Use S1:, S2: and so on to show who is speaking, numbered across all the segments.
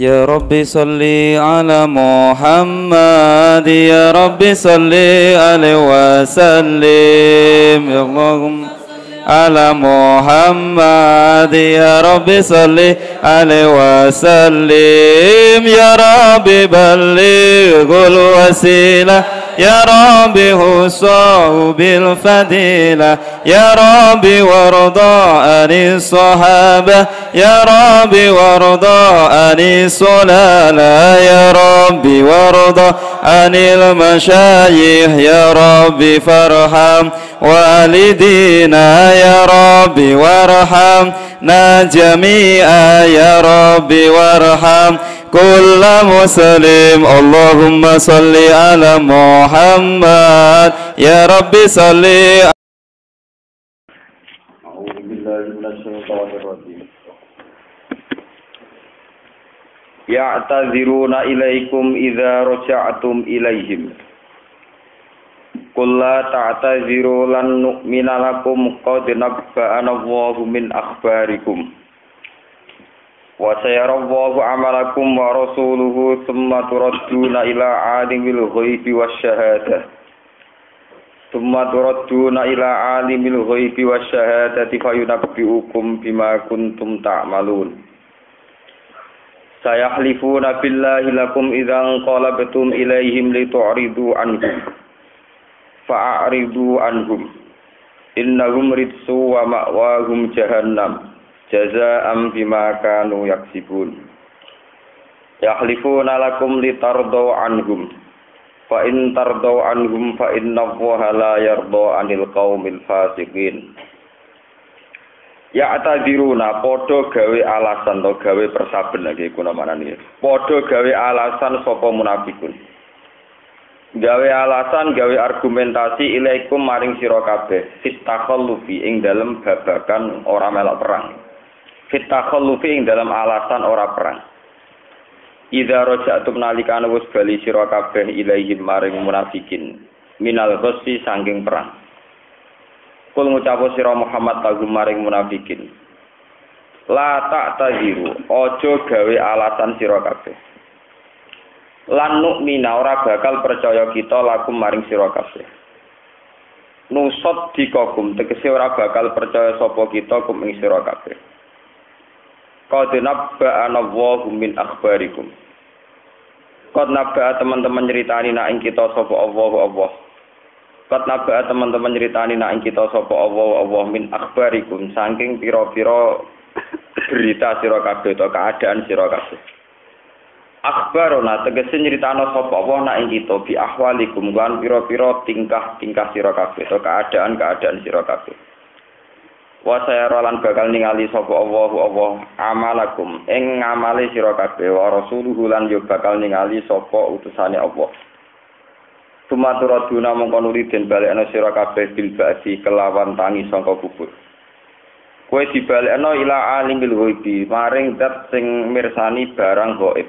S1: يا رب صل على محمد يا رب صل عليه وسلم اللهم على محمد يا رب صل عليه وسلم يا رب بلغ الوسيلة يا رب حصه بالفضيلة يا رب وارضى عن الصحابة يا رب وارضى عن الصلالة يا رب وارضى عن المشايخ يا رب فارحم والدينا يا رب وارحمنا جميعا يا رب وارحم كل مسلم اللهم صل على محمد يا رب صل.
S2: أعوذ بالله من الشيطان الرجيم. يعتذرون إليكم إذا رجعتم إليهم قل لا تعتذروا لن نؤمن لكم قد نبأنا الله من أخباركم وسيرى الله عملكم ورسوله ثم تردون إلى عالم الغيب والشهادة فينبئكم بما كنتم تعملون سيحلفون بالله لكم إذا انقلبتم إليهم لتعرضوا عنهم فأعرضوا عنهم إنهم رجس ومأواهم جهنم جزاء بما كانوا يكسبون يحلفون لكم لترضوا عنهم فإن ترضوا عنهم فإن الله لا يرضى عن القوم الفاسقين. Ya'tadziruna padha gawe alasan to gawe persaben iki kuna manane. Padha gawe alasan sapa munafikun. Gawe alasan gawe argumentasi ilaikum maring sira kabeh fitakhallufi ing dalem babagan ora melok perang. Fitakhallufi ing dalam alasan ora perang. Idza raja'tum nalikane wis bali sira kabeh ilaihim maring munafikin minal ghassi saking perang. Kul ngucapo sira Muhammad kagum maring munafikin. La ta'taziru, aja gawe alasan sira kabeh. Lan nu'mina ora bakal percaya kita lakum maring sira kabeh. Nusot dikagum tegese ora bakal percaya sapa kita kum ing sira kabeh. Qad nabba'ana Allahu min akhbarikum. Qad nabba'a teman-teman nyeritani nak ing kita sapa Allah. Qad nabba'a teman-teman nyeritani nak ing kita sapa Allah min akhbarikum saking pira-pira berita sira kabeh to keadaan sira kabeh. Akhbarona tegese nyeritano sapa Allah nak ing kita bi ahwalikum lan pira-pira tingkah sira kabeh to keadaan sira kabeh. Wa sayarolan bakal ningali sapa Allah amalakum ing ngamale sira kabeh wa rasuluhu lan yo bakal ningali sapa utusane Allah. Tumaturaduna mongko nuli den balekno sira kabeh bil ba'si kelawan tangi sangka kubur. Kowe dibalekno ila alimil ghaibi maring dat sing mirsani barang gaib.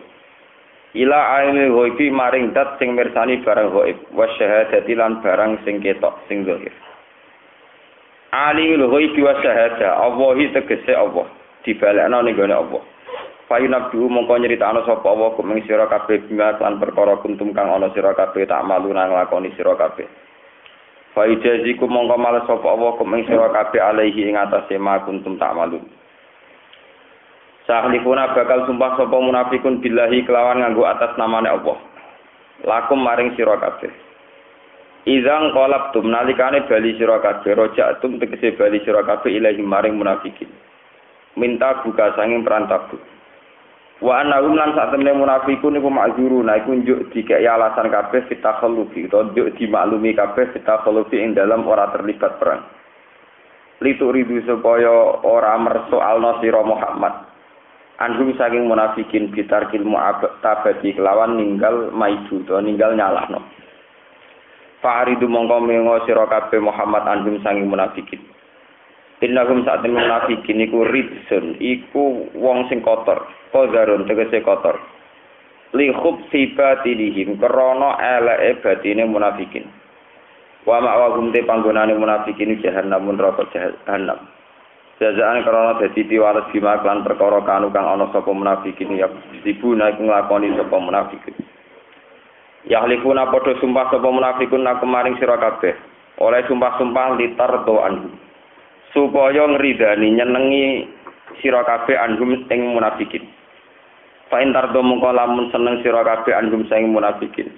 S2: Ila alimil ghaibi maring dat sing mirsani barang gaib wa syahadati lan barang sing ketok sing zahir. Alimul ghaibi wa syahada Allahi tegese Allah dibalekno ning gone Allah. Fayunabdu mongko nyritakno sapa Allah kum ing sira kabeh bima lan perkara kuntum kang ana sira kabeh tak malu nang lakoni sira kabeh. Faijazikum mongko males sapa Allah kum ing sira kabeh alaihi ing atase ma kuntum tak malu. Sahlifuna bakal sumpah sapa munafikun billahi kelawan nganggo atas namane Allah. Lakum maring sira kabeh. Izang qalabtum nalikane bali sira kabeh roja'tum tegese bali sira kabeh ilahi maring munafikin. Minta buka sanging perantabu. Wa annahum lan sak temene munafikun iku ma'zuruna iku njuk dikek alasan kabeh fitakhallufi to njuk dimaklumi kabeh fitakhallufi ing dalam ora terlibat perang. Litu ridu supaya ora mersoalno sira Muhammad. Anhum saking munafikin bitarkil mu'abati kelawan ninggal maidu to ninggal nyalahno. Fa'aridu mongko mengo sira kabeh Muhammad anhum sanging munafikin. Innahum sa'atin munafikin iku ridsun, iku wong sing kotor, qadarun tegese kotor. Li khubsi batinihim krana eleke batine munafikin. Wa ma'wahum te panggonane munafikin jahannamun neraka jahanam. Jazaan karena dadi piwales bima lan perkara kanu kang ana sapa munafikin ya dibuna iku nglakoni sapa munafikin. Yahlifuna padha sumpah sapa munafikun nak kemaring sira kabeh. Oleh sumpah-sumpah litar doan. Supaya ngridani nyenengi sira kabeh anhum ing munafikin. Fa intar do mongko lamun seneng sira kabeh anhum sing munafikin.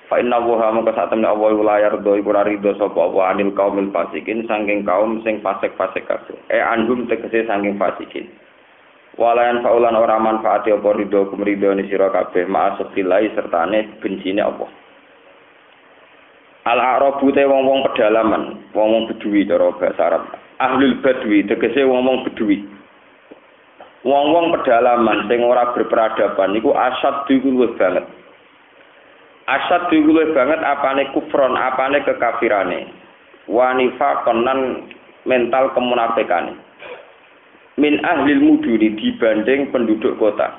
S2: Fa inna wa mongko sak temne Allah layar do iku ridho sapa Allah anil kaumil fasikin saking kaum sing fasik-fasik kabeh. Anhum tegese saking fasikin. Walayan faulan ora manfaati apa ridho kumridhone sira kabeh ma'asfilai sertane bencine Allah. Al-Arabu te wong-wong pedalaman, wong-wong bedui cara basa Arab. Ahlul badwi tegese wong-wong bedui. Wong-wong pedalaman sing ora berperadaban iku asad iku luwih banget. Asad iku luwih banget apane kufron, apane kekafirane. Wa nifaqan lan mental kemunafikane. Min ahlil muduni dibanding penduduk kota.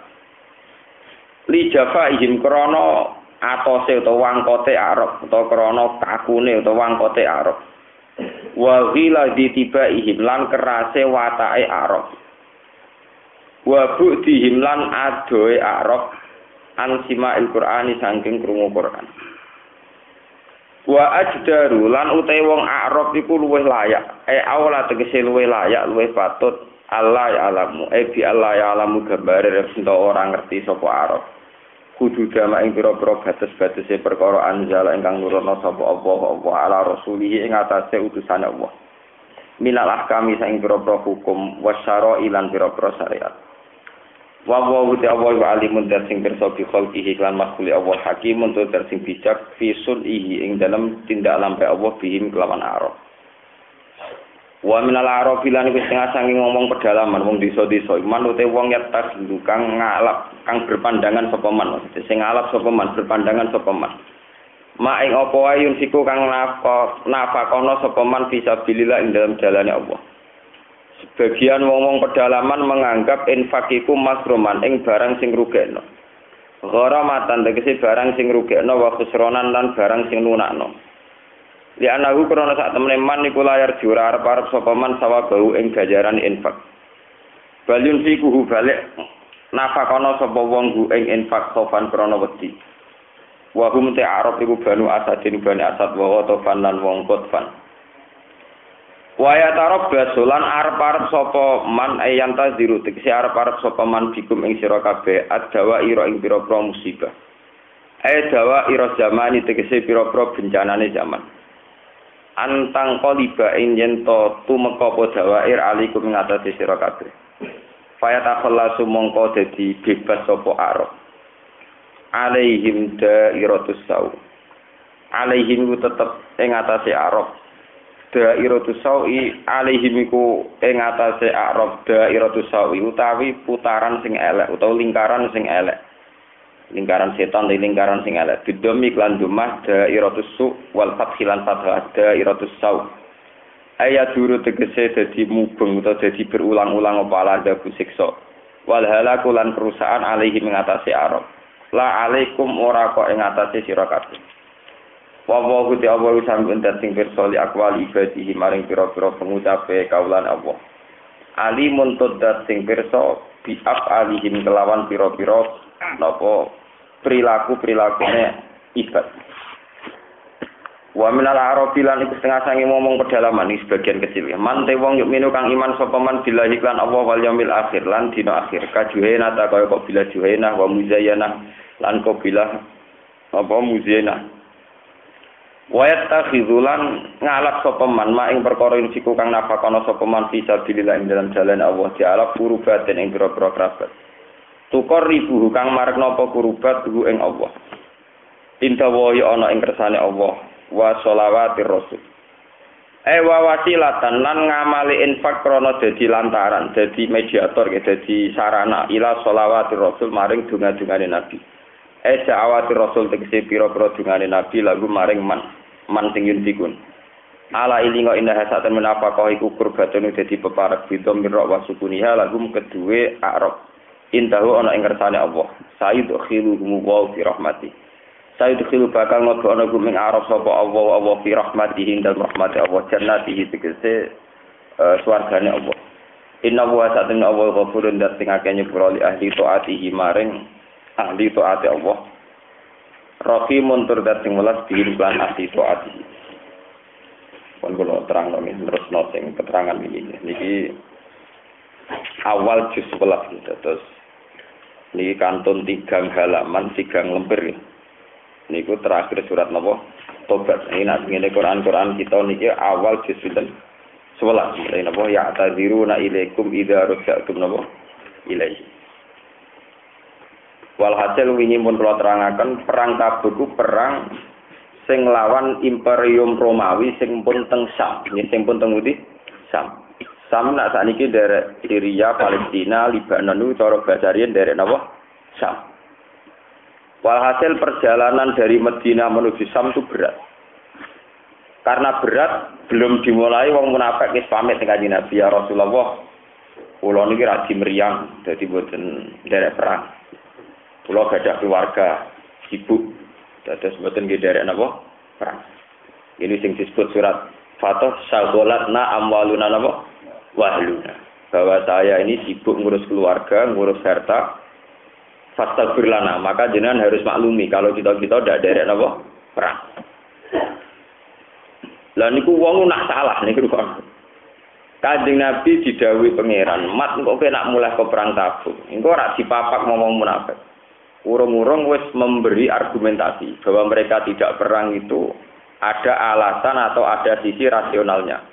S2: Li jafaihim krana atose utawa wangkote Arab utawa krana kakune utawa wangkote Arab. Wa ghila ditibaihim lan kerase watake Arab. Wa bu'dihim lan adoe Arab an sima'il Qur'ani saking krungu Qur'an. Wa ajdaru lan utahe wong Arab iku luwih layak. Aula tegese luwih layak, luwih patut Allah ya alamu. Bi Allah ya alamu gambare ento ora ngerti sapa Arab. Kudu dama ing pira-pira batas-batase perkara anjala ingkang nurono sapa Allah ala rasulih ing atase utusane Allah. Minal ahkami saing pira-pira hukum wasyara ilan pira-pira syariat. Wa wa alimun sing pirsa bi khalqihi lan makhluk Allah hakimun tur sing bijak fi sulhi ing dalam tindak lampe Allah bihim kelawan Arab. Wa minal Arab lan iku sing saking ngomong pedalaman wong desa-desa manute wong yatas kang ngalap kang berpandangan sapa man maksud sing ngalap sapa man berpandangan sapa man. Ma ing apa wae siku kang nafakono sapa man fisabilillah ing dalam jalane Allah. Sebagian wong-wong pedalaman menganggap infak iku masruman ing barang sing rugekno. Gharamatan tegese barang sing rugekno wa khusronan lan barang sing lunakno. Li anahu krana sak temene man iku layar jura arep-arep sapa man sawabau ing ganjaran infak. Balyun fikuhu balik nafakono sapa wong gu ing infak sofan krana wedi. Wa hum ta'arab iku banu asadin bani asad wa tofan lan wong kotfan. Waya tarab basulan arep-arep sapa man ayanta ziru tegese arep-arep sapa man bikum ing sira kabeh adawa ira ing pira-pira musibah. Dawa ira zamani tegese pira-pira bencanane zaman. Antang qaliba ing yen to tumeka apa dawair alikum ing atase sira kabeh. Faya takhallasu mongko dadi bebas sapa arep. Alaihim dairatus sau. Alaihim tetep ing atase arep. Dairatus sawi alaihim iku ing atase Arab dairatus sawi utawi putaran sing elek utawa lingkaran sing elek. Lingkaran setan lan lingkaran sing elek. Bidomi lan dumah dairatus su wal fathilan fathah dairatus saw. Ayat duru tegese dadi mubeng utawa dadi berulang-ulang apa alada siksa. Wal halaku lan perusahaan alaihim ing atase Arab. La alaikum ora kok ing atase sira kabeh. Wa gusti Allah sampun sing pirsa li akwal ibadihi maring pira-pira pengucape kaulan Allah. Alimun tuddat sing pirsa bi afalihim kelawan pira-pira napa perilaku-perilakune ibad. Wa minal arabi lan iku setengah sange ngomong pedalaman iki sebagian kecil. Man te wong yuk minu kang iman sapa man billahi lan Allah wal yaumil akhir lan dina akhir kajuhena ta kaya kok bila juhena wa muzayyana lan kok bila apa muzayyana. Wayat takhizulan ngalap sapa man ma ing perkara siku kang nafakono sapa man fisabilillah ing dalam jalan Allah dialap kurubaten ing pira-pira kerabat. Tukar ribu kang marek napa kurubat ing Allah. Intawahi ana ing kersane Allah wa sholawatir rasul. Wa wasilatan lan ngamali infak krana dadi lantaran, dadi mediator, dadi sarana ila sholawatir rasul maring donga-dungane Nabi. Da'awatir rasul tegese pira-pira dungane Nabi lagu maring man sing yuntikun. Ala ilinga indah satan menafaqah iku kurbatun dadi peparek bidom mirra wa sukuniha lagu kedue Arab. Intahu ana ing kersane Allah. Sayyid khiluhum wa fi rahmati. Sayyid khilu bakal ngono ana gumeng Arab sapa Allah fi rahmatihi dan rahmati Allah jannatihi tegese swargane Allah. Inna wa sa'atun awal ghafurun dat sing akeh nyepuro li ahli taatihi maring ahli taati Allah. Rahimun tur dat sing welas bihi lan ahli taatihi. Pun kula terangno terus sing keterangan niki awal juz 11 gitu. Terus niki kantun 3 halaman 3 lembar. Niku terakhir surat napa? Tobat. Ini nek ngene Quran kita niki awal juz 11. Ini napa ya tadziruna ilaikum idza raja'tum napa ilaihi. Walhasil wingi pun kula terangaken perang Tabuk perang sing lawan Imperium Romawi sing pun teng Sam. Sing pun teng Uti Sam. Sam nak sakniki derek Syria, Palestina, Lebanon niku cara basarien derek napa? Sam. Walhasil perjalanan dari Madinah menuju Sam itu berat. Karena berat belum dimulai wong munafik wis pamit dengan Nabi ya Rasulullah. Kula niki radi meriang dadi mboten nderek perang. Kula gadah keluarga, sibuk. Dados mboten nggih nderek napa? Perang. Ini sing disebut surat Fatah Syaghalatna amwaluna napa? Wahluna. Bahwa saya ini sibuk ngurus keluarga, ngurus harta. Fastaghfir lana, maka jenengan harus maklumi kalau kita ndak nderek napa? Perang. Lah niku wong nak salah niku kok. Kanjeng Nabi didhawuhi pangeran, "Mat engko kowe nak mulai ke perang Tabuk, engko ora dipapak ngomong munafik." Urung-urung wis memberi argumentasi bahwa mereka tidak perang itu ada alasan atau ada sisi rasionalnya.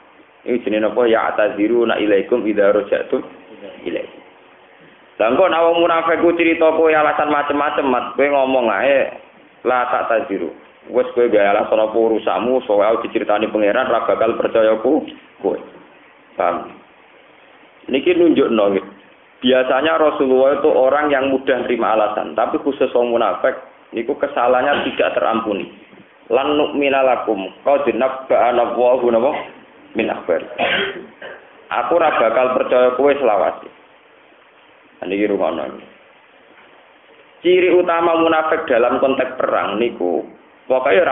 S2: Ini jenenge apa ya ataziruna ilaikum idza raja'tum ilaihi. Lah engko nek wong munafik ku crita kowe alasan macem-macem, Mat, kowe ngomong ae la tak taziru. Wes kowe gawe alasan apa urusanmu soal diceritani pangeran ra bakal percaya kowe. Paham? Niki nunjukno gitu. Biasanya Rasulullah itu orang yang mudah terima alasan, tapi khusus orang munafik niku kesalahannya tidak terampuni. Lan nu'mina lakum qad nabba'ana Allahu napa min akhbar. Aku ra bakal percaya kowe selawase. Niki rumono. Ciri utama munafik dalam konteks perang niku pokoknya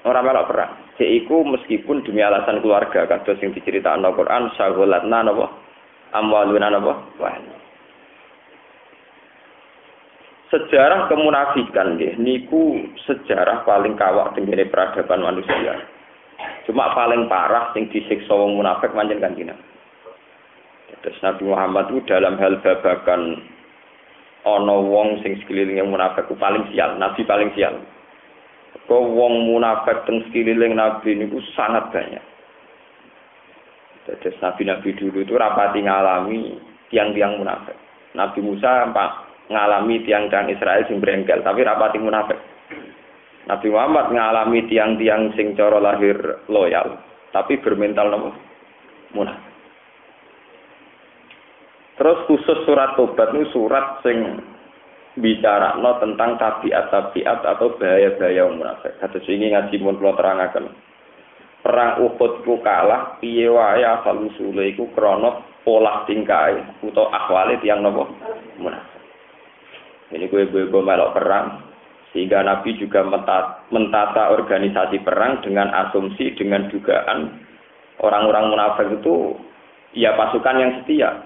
S2: ora melok perang. Yaiku meskipun demi alasan keluarga kados sing diceritakno Al-Qur'an syaghalatna napa amwaluna napa wah. Sejarah kemunafikan nggih niku sejarah paling kawak tengene peradaban manusia. Cuma paling parah sing disiksa wong munafik pancen Kanjeng Nabi. Terus Nabi Muhammad itu dalam hal babagan ana wong sing sekelilinge munafik ku paling sial, Nabi paling sial. Kok wong munafik teng sekeliling Nabi niku sangat banyak. Jadi nabi-nabi dulu itu rapati ngalami tiang-tiang munafik. Nabi Musa ngalami tiang-tiang Israel sing brengkel, tapi rapati munafik. Nabi Muhammad ngalami tiang-tiang sing cara lahir loyal, tapi bermental nopo munafik. Terus khusus surat Tobat itu surat sing bicara tentang tabiat-tabiat atau bahaya-bahaya munafik. Kados ini ngaji mun kula terangaken. Perang Uhud ku kalah piye wae asal usule iku krana pola tingkae utawa akhwale tiyang napa munafik. Ini gue melok perang sehingga Nabi juga mentata organisasi perang dengan asumsi dengan dugaan orang-orang munafik itu ya pasukan yang setia.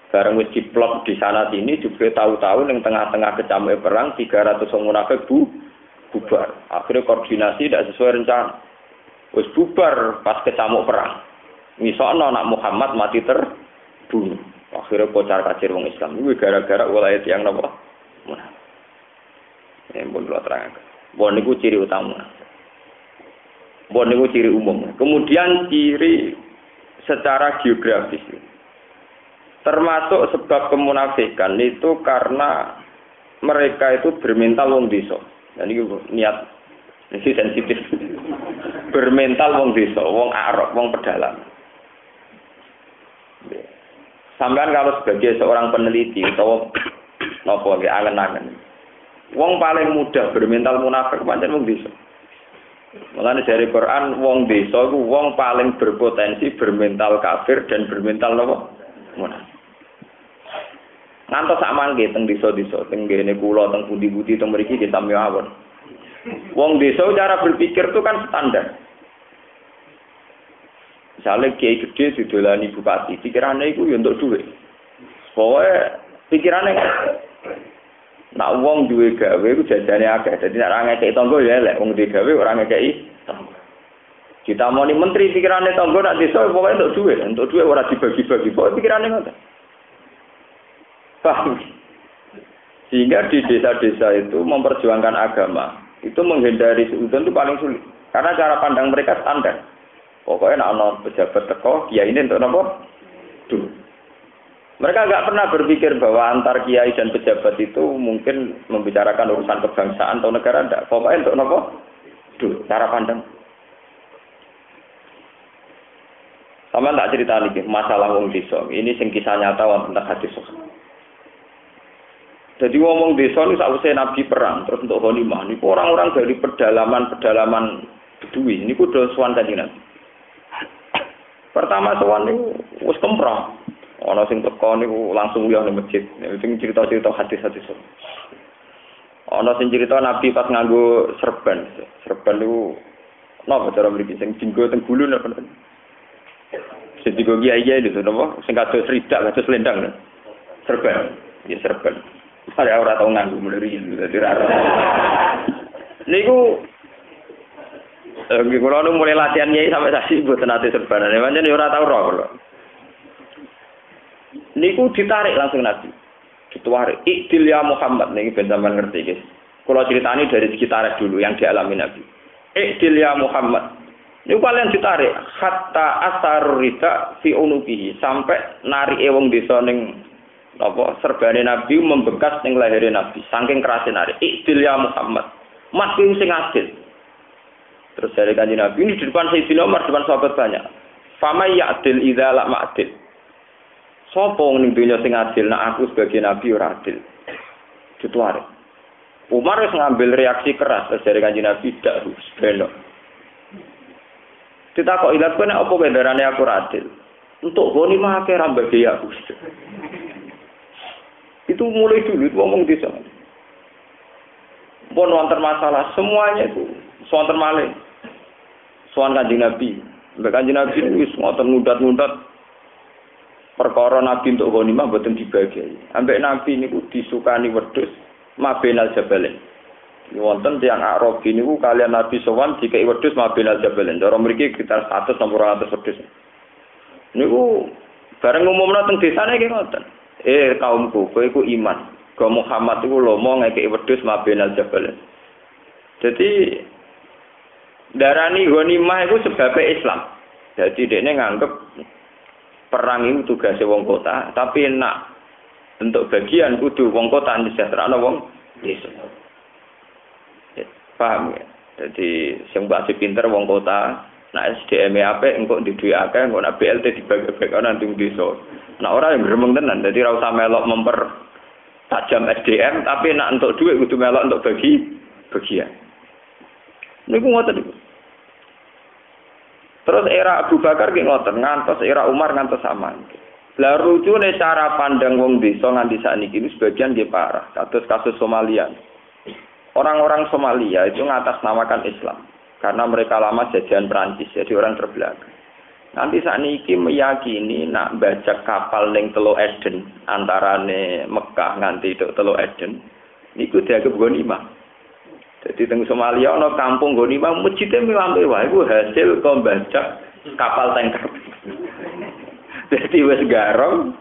S2: Bareng wis diplot di sana sini juga tahu-tahu ning tengah-tengah kecamuk perang 300 orang munafik bubar. Akhirnya koordinasi tidak sesuai rencana. Wis bubar pas kecamuk perang. Misalnya nak Muhammad mati terbunuh. Akhirnya kocar kacir wong Islam. Ini gara-gara wilayah yang napa? Munafik. Ini pun kula terangkan. Bon niku ciri utama. Bon niku ciri umum. Kemudian ciri secara geografis. Termasuk sebab kemunafikan itu karena mereka itu bermental wong desa. Dan ini niat ini sensitif. Bermental wong desa, wong Arab, wong pedalang. Sampean kalau sebagai seorang peneliti atau napa nggih angen-angen. Wong paling mudah bermental munafik pancen wong desa. Mulane dari Quran wong desa iku wong paling berpotensi bermental kafir dan bermental napa? Munafik. Ngantos sak mangke teng desa-desa, teng ngene kula teng pundi-pundi teng mriki kita mawon. Wong desa cara berpikir itu kan standar. Misalnya kiai gede didolani bupati, pikirannya itu ya untuk duit. Pokoknya pikirannya nak wong duwe gawe iku jajane akeh. Dadi nek ora ngekeki tangga ya elek, wong duwe gawe ora ngekeki tangga. Kita mau menteri pikirannya tangga nak desa pokoknya untuk duit ora dibagi-bagi. Pokoknya pikirannya ngoten. Paham? Sehingga di desa-desa itu memperjuangkan agama, itu menghindari seudon itu paling sulit. Karena cara pandang mereka standar. Pokoknya nak pejabat teko, kiai ini untuk apa? Duh. Mereka nggak pernah berpikir bahwa antar kiai dan pejabat itu mungkin membicarakan urusan kebangsaan atau negara. Enggak. Pokoknya untuk apa? Duh, cara pandang. Sama tak cerita lagi masalah wong desa. Ini sing kisah nyata tentang hadis. Jadi ngomong desa ini sausé Nabi perang terus untuk ghanimah. Niku orang-orang dari pedalaman Bedui. Niku do sowan Kanjeng Nabi. Pertama sowan niku wis kemprong. Ana sing teko niku langsung liya ning masjid. Sing cerita-cerita hadis-hadis. Ana sing cerita Nabi pas nganggo serban. Serban niku napa cara mriki sing dinggo teng gulu napa. Sing dinggo kiai itu napa sing kados ridak kados selendang. Serban. Ya serban. Saya ora tau nganggo mulai iki dadi ra. Niku kula nu mulai latihan nyai sampai saksi mboten ate serbanan. Pancen ora tau ora kula. Niku ditarik langsung Nabi. Ditarik. Ikdil ya Muhammad niki ben sampean ngerti guys. Kula critani dari segi tarikh dulu yang dialami Nabi. Ikdil ya Muhammad. Niku kalian ditarik hatta asarur rida fi unubihi sampai narike wong desa ning apa serbane Nabi membekas ning lahire Nabi saking kerase narik. Ikdil ya Muhammad. Mas kuwi sing adil. Terus dari Kanjeng Nabi ini di depan Sayyidina Umar, depan sahabat banyak. Fama ya'dil idza la ma'dil. Sapa ning dunya sing adil, nek aku sebagai nabi ora adil. Dituare. Umar wis ngambil reaksi keras dari Kanjeng Nabi dak beno. Ditakok ilat kene apa bendarane aku ora adil. Untuk ghanimah akeh ra bagi aku. Itu mulai dulu ngomong di sana. Pun wonten masalah semuanya itu wonten malih. Soal Kanjeng Nabi. Mbak Kanjeng Nabi wis ngoten ngundat-ngundat perkara Nabi untuk ghanimah mboten dibagi. Ambek Nabi niku disukani wedhus mabenal jabalen. Wonten tiyang Arabi niku kalian Nabi sowan dikei wedhus mabenal jabalen. Cara mriki sekitar 100 sampai 200 wedhus. Niku bareng umumna teng desane iki ngoten. Kaumku, kowe iku iman. Go Muhammad iku lomo ngekeki wedhus mabenal jabalen. Jadi darani ghanimah itu sebabnya Islam. Jadi dekne nganggep perang itu tugasnya wong kota, tapi nak untuk bagian kudu wong kota disejahterano wong desa. Paham ya? Jadi sing mbak pinter wong kota, nak SDM apik engko di duwe akeh, engko nak BLT dibagi-bagi nang desa. Nah ora yang gremeng tenan, dadi ora usah melok memper tajam SDM, tapi nak untuk duit kudu melok untuk bagian. Niku ngoten niku. Terus era Abu Bakar ki ngoten, ngantos era Umar ngantos sama. Lah rucune cara pandang wong desa nganti sakniki iki sebagian nggih parah, kasus Somalia. Orang-orang Somalia itu ngatasnamakan Islam karena mereka lama jajahan Prancis, jadi orang terbelakang. Nanti sakniki meyakini nak bajak kapal ning Teluk Eden antarane Mekah nganti Teluk Eden niku dianggap ghanimah. Jadi teng Somalia ana kampung ghanimah masjide mewah-mewah iku hasil kok bajak kapal tanker. Jadi wis garong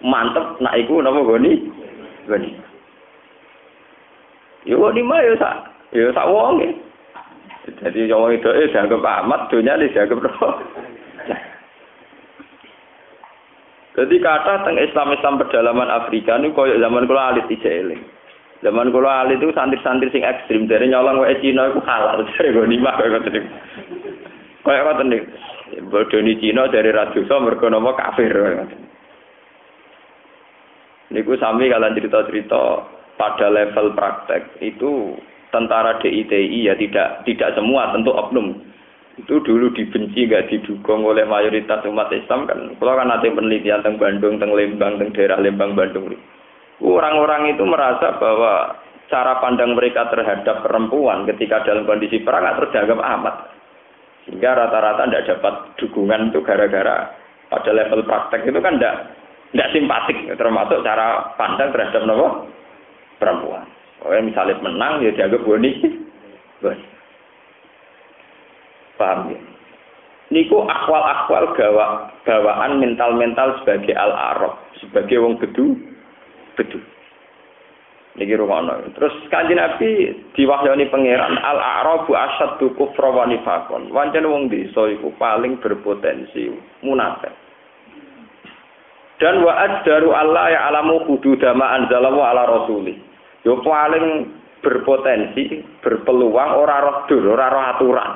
S2: mantep nak iku napa ghanimah. Yo ghanimah yo sak wonge. Jadi wong itu dianggap amat dunya dianggap roh. Jadi kata teng Islam pedalaman Afrika niku koyo zaman kula alit ijeling. Zaman kula alit itu santri-santri sing ekstrim dari nyolong wae Cina iku halal dari ghanimah koyo ngoten. Koyo ngoten niku. Bodoni Cina dari radosa mergo napa kafir koyo ngoten. Niku sami kalian cerita-cerita pada level praktek itu tentara DITI ya tidak semua tentu oknum. Itu dulu dibenci nggak didukung oleh mayoritas umat Islam kan. Kalau kan ada penelitian teng Bandung, teng Lembang, teng daerah Lembang, Bandung. Orang-orang itu merasa bahwa cara pandang mereka terhadap perempuan ketika dalam kondisi perang nggak terdianggap amat. Sehingga rata-rata tidak dapat dukungan itu gara-gara pada level praktek itu kan tidak simpatik, termasuk cara pandang terhadap perempuan. Misalnya menang ya dianggap boni. Paham ya? Niku akwal-akwal gawaan mental-mental sebagai al-arab, sebagai wong bedu. Niki rumono. Terus Kanjeng Nabi diwahyani pangeran al-arabu asyaddu kufra wa nifaqan. Wancen wong desa iku paling berpotensi munafik. Dan wa addaru Allah ya alamu hududama anzalallahu ala rasuli. Yo paling berpotensi, berpeluang ora roh dur, ora roh aturan.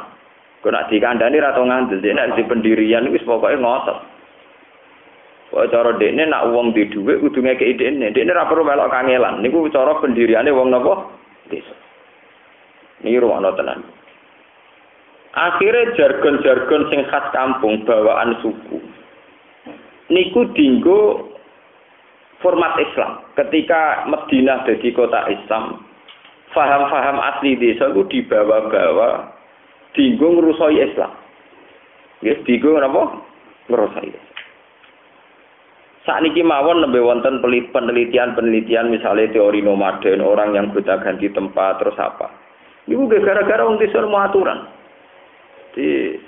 S2: Kok nek dikandani ra tau ngandel, nek di pendirian wis pokoke ngotot. Kok cara dekne nak wong di dhuwit kudu ngekeki dekne. Dekne ra perlu melok kangelan. Niku cara pendiriane wong napa? Desa. Niki ruwono tenan. Akhire jargon-jargon sing khas kampung bawaan suku. Niku dinggo format Islam. Ketika Madinah jadi kota Islam, faham-faham asli desa itu dibawa-bawa dinggo ngrusoi Islam. Nggih, dinggo napa? Ngrusoi. Sakniki mawon nembe wonten penelitian misalnya teori nomaden, orang yang gonta-ganti tempat terus apa. Niku gara-gara wong desa mau aturan. Di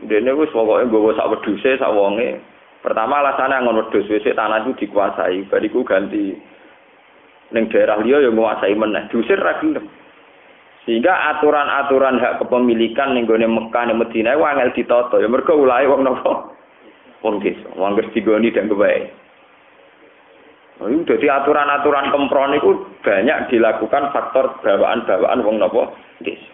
S2: dene wis pokoke nggawa sak wedhuse sak wonge. Pertama alasannya ngon wedhus wis tanah itu dikuasai, bariku ganti ning daerah liya ya nguasai meneh. Diusir ra gelem. Sehingga aturan-aturan hak kepemilikan ning gone Mekah ning Madinah wae angel ditata. Ya mergo ulahe wong napa? Wong desa, wong digoni dan kebae. Nah, itu jadi aturan-aturan kempron itu banyak dilakukan faktor bawaan-bawaan wong napa? Desa.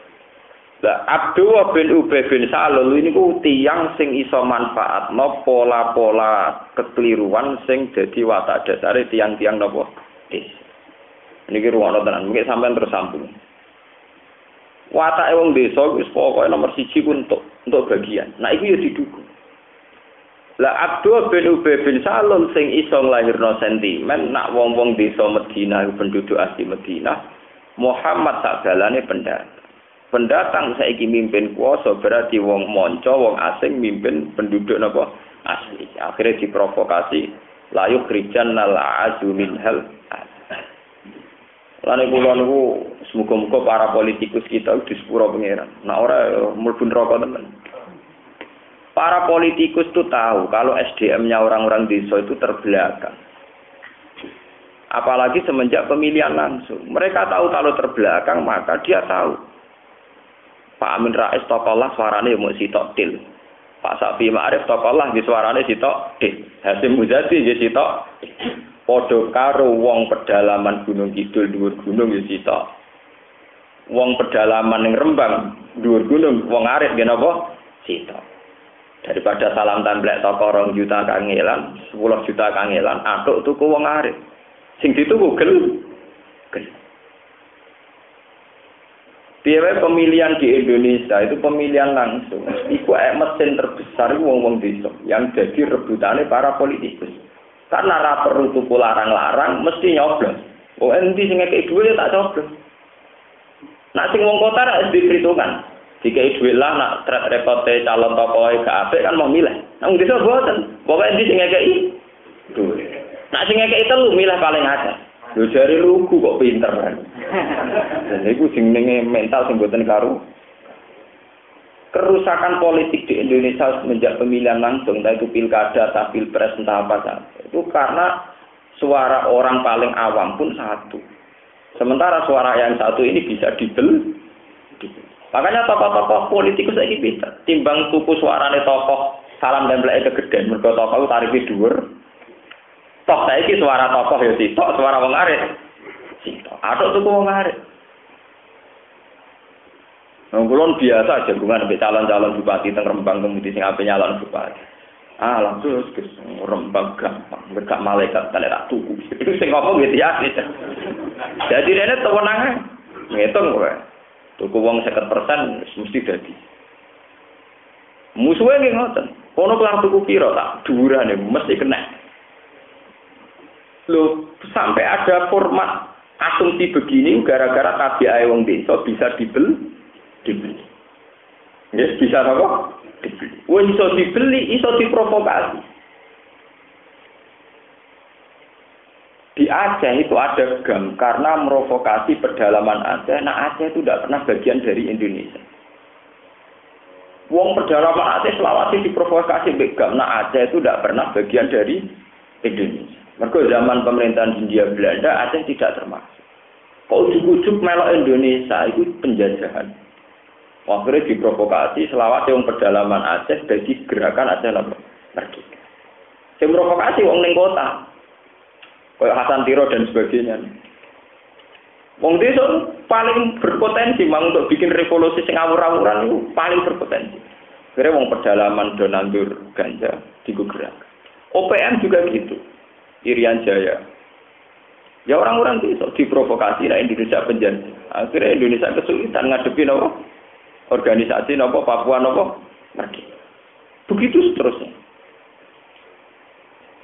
S2: Lah Abdullah bin Ubay bin Salul ini ku tiyang sing iso manfaatno pola-pola kekeliruan sing dadi watak dasare tiyang-tiyang napa? Desa. Niki ruwono tenan, mungkin sampean terus sambung. Watake wong desa wis pokoke nomor 1 ku untuk bagian. Nah iku ya didukung. Lah Abdul bin Ubay bin Salul sing iso nglahirno sentimen nak wong-wong desa Madinah penduduk asli Madinah, Muhammad sakjalane pendatang saiki mimpin kuasa berarti wong monco, wong asing mimpin penduduk napa asli. Akhirnya diprovokasi layu krijan nal azu minhal. Lan kula niku semoga-moga para politikus kita di sepuro pangeran. Nah ora mlebu neraka tenan. Para politikus itu tahu kalau SDM-nya orang-orang desa itu terbelakang. Apalagi semenjak pemilihan langsung. Mereka tahu kalau terbelakang maka dia tahu. Pak Amin Rais tokolah suaranya mau sitok til. Pak Safi Ma'arif tokolah di suaranya sitok til. Hasim Muzadi ya sitok. Podo karo wong pedalaman Gunung Kidul dhuwur gunung ya sitok. Wong pedalaman ning Rembang dhuwur gunung wong arit nggih napa? Sitok. Daripada salam templek toko 2 juta kangelan, 10 juta kangelan, atuk tuku wong arit. Sing dituku gel. Piye pemilihan di Indonesia itu pemilihan langsung. Iku mesin terbesar wong-wong desa yang jadi rebutannya para politikus. Karena ra perlu tuku larang-larang mesti nyoblos. Oh endi sing ngekeki dhuwit tak coblos. Nak sing wong kota ra diperhitungkan. Dikai dhuwit lah nak track record calon tokoe gak apik kan mau milih. Nang desa boten. Pokoke endi sing ngekeki dhuwit. Nak sing ngekeki telu milih paling akeh. Lho jare lugu kok pinter kan. Dan iku sing ning mental sing boten karo. Kerusakan politik di Indonesia semenjak pemilihan langsung, entah itu pilkada, entah pilpres, entah apa saja. Itu karena suara orang paling awam pun satu. Sementara suara yang satu ini bisa dibeli. Makanya tokoh-tokoh politikus lagi pinter. Timbang tuku suarane tokoh salam template kegedean, mergo tokoh tarife dhuwur. Toh saiki suara tokoh ya sitok, suara wong arit sitok. Atok tuku wong arit. Ngulon biasa jagungan mbek calon-calon bupati teng Rembang kemudian sing ape nyalon bupati. Ah langsung wis Rembang gampang, gak malaikat tak tak tuku. Itu sing ngomong gitu ya. Jadi rene tewenange ngitung kowe. Tuku wong 50% mesti dadi. Musuhe nggih ngoten. Kono kelar tuku pira tak dhuwurane mesti kena. Loh, sampai ada format asumsi begini gara-gara KPI wong desa bisa dibeli. Nggih, bisa apa? Dibeli. Wis iso dibeli, iso diprovokasi. Di Aceh itu ada gam karena merovokasi pedalaman Aceh. Nah, Aceh itu tidak pernah bagian dari Indonesia. Wong pedalaman Aceh selawase diprovokasi mbek gam. Nah, Aceh itu tidak pernah bagian dari Indonesia. Mergo zaman pemerintahan Hindia Belanda Aceh tidak termasuk. Kok ujuk-ujuk melok Indonesia itu penjajahan. Akhirnya diprovokasi selawase wong pedalaman Aceh dadi gerakan Aceh Merdeka. Sing provokasi wong ning kota. Kayak Hasan Tiro dan sebagainya. Wong desa paling berpotensi mang untuk bikin revolusi sing awur-awuran itu paling berpotensi. Kira wong pedalaman do nandur ganja digerak. OPM juga gitu. Irian Jaya. Ya orang-orang desa diprovokasi lah Indonesia penjajah. Akhirnya Indonesia kesulitan ngadepi apa? Organisasi apa Papua apa? Merdeka. Begitu seterusnya.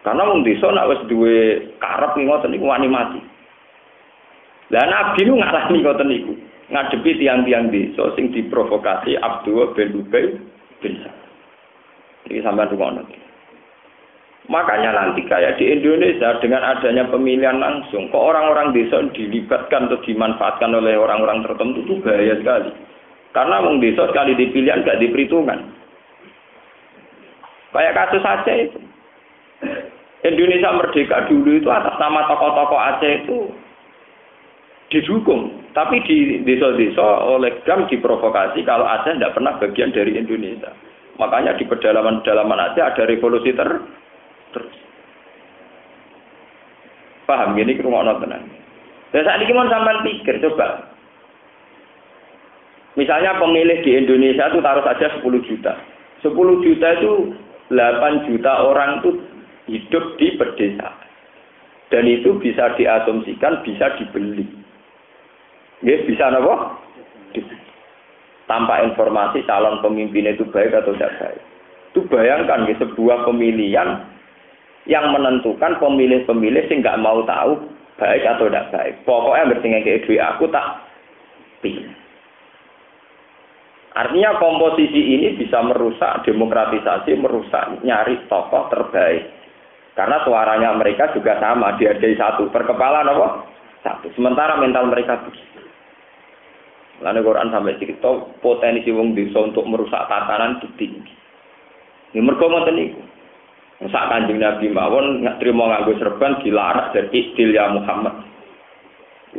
S2: Karena wong desa nek wis duwe karep ngoten niku wani mati. Lah Nabi nu ngalami ngoten niku, ngadepi tiang-tiang desa sing diprovokasi Abdul bin Ubay bin Salul. Iki sampean rungono. Makanya nanti kayak di Indonesia dengan adanya pemilihan langsung, kok orang-orang desa dilibatkan atau dimanfaatkan oleh orang-orang tertentu itu bahaya sekali. Karena wong desa sekali dipilihan gak diperhitungkan. Kayak kasus Aceh itu. Indonesia merdeka dulu itu atas nama tokoh-tokoh Aceh itu didukung, tapi di desa-desa oleh GAM diprovokasi kalau Aceh tidak pernah bagian dari Indonesia. Makanya di pedalaman-pedalaman Aceh ada revolusi terus. Paham gini kerungokno tenan. Dan saat ini mau sampean pikir coba. Misalnya pemilih di Indonesia itu taruh saja 10 juta. 10 juta itu 8 juta orang itu hidup di pedesaan. Dan itu bisa diasumsikan bisa dibeli. Ya, bisa apa? Dibeli. Tanpa informasi calon pemimpin itu baik atau tidak baik. Itu bayangkan ya, sebuah pemilihan yang menentukan pemilih-pemilih sing nggak mau tahu baik atau tidak baik. Pokoknya bertinggal kayak duit aku tak pilih. Artinya komposisi ini bisa merusak demokratisasi, merusak nyari tokoh terbaik. Karena suaranya mereka juga sama, dihargai satu per kepala apa? Satu. Sementara mental mereka begitu. Lalu Quran sampai cerita potensi wong desa untuk merusak tatanan itu tinggi. Ini mergo ngoten niku. Sak Kanjeng Nabi mawon nggak trimo nganggo serban dilarang dari iktil ya Muhammad.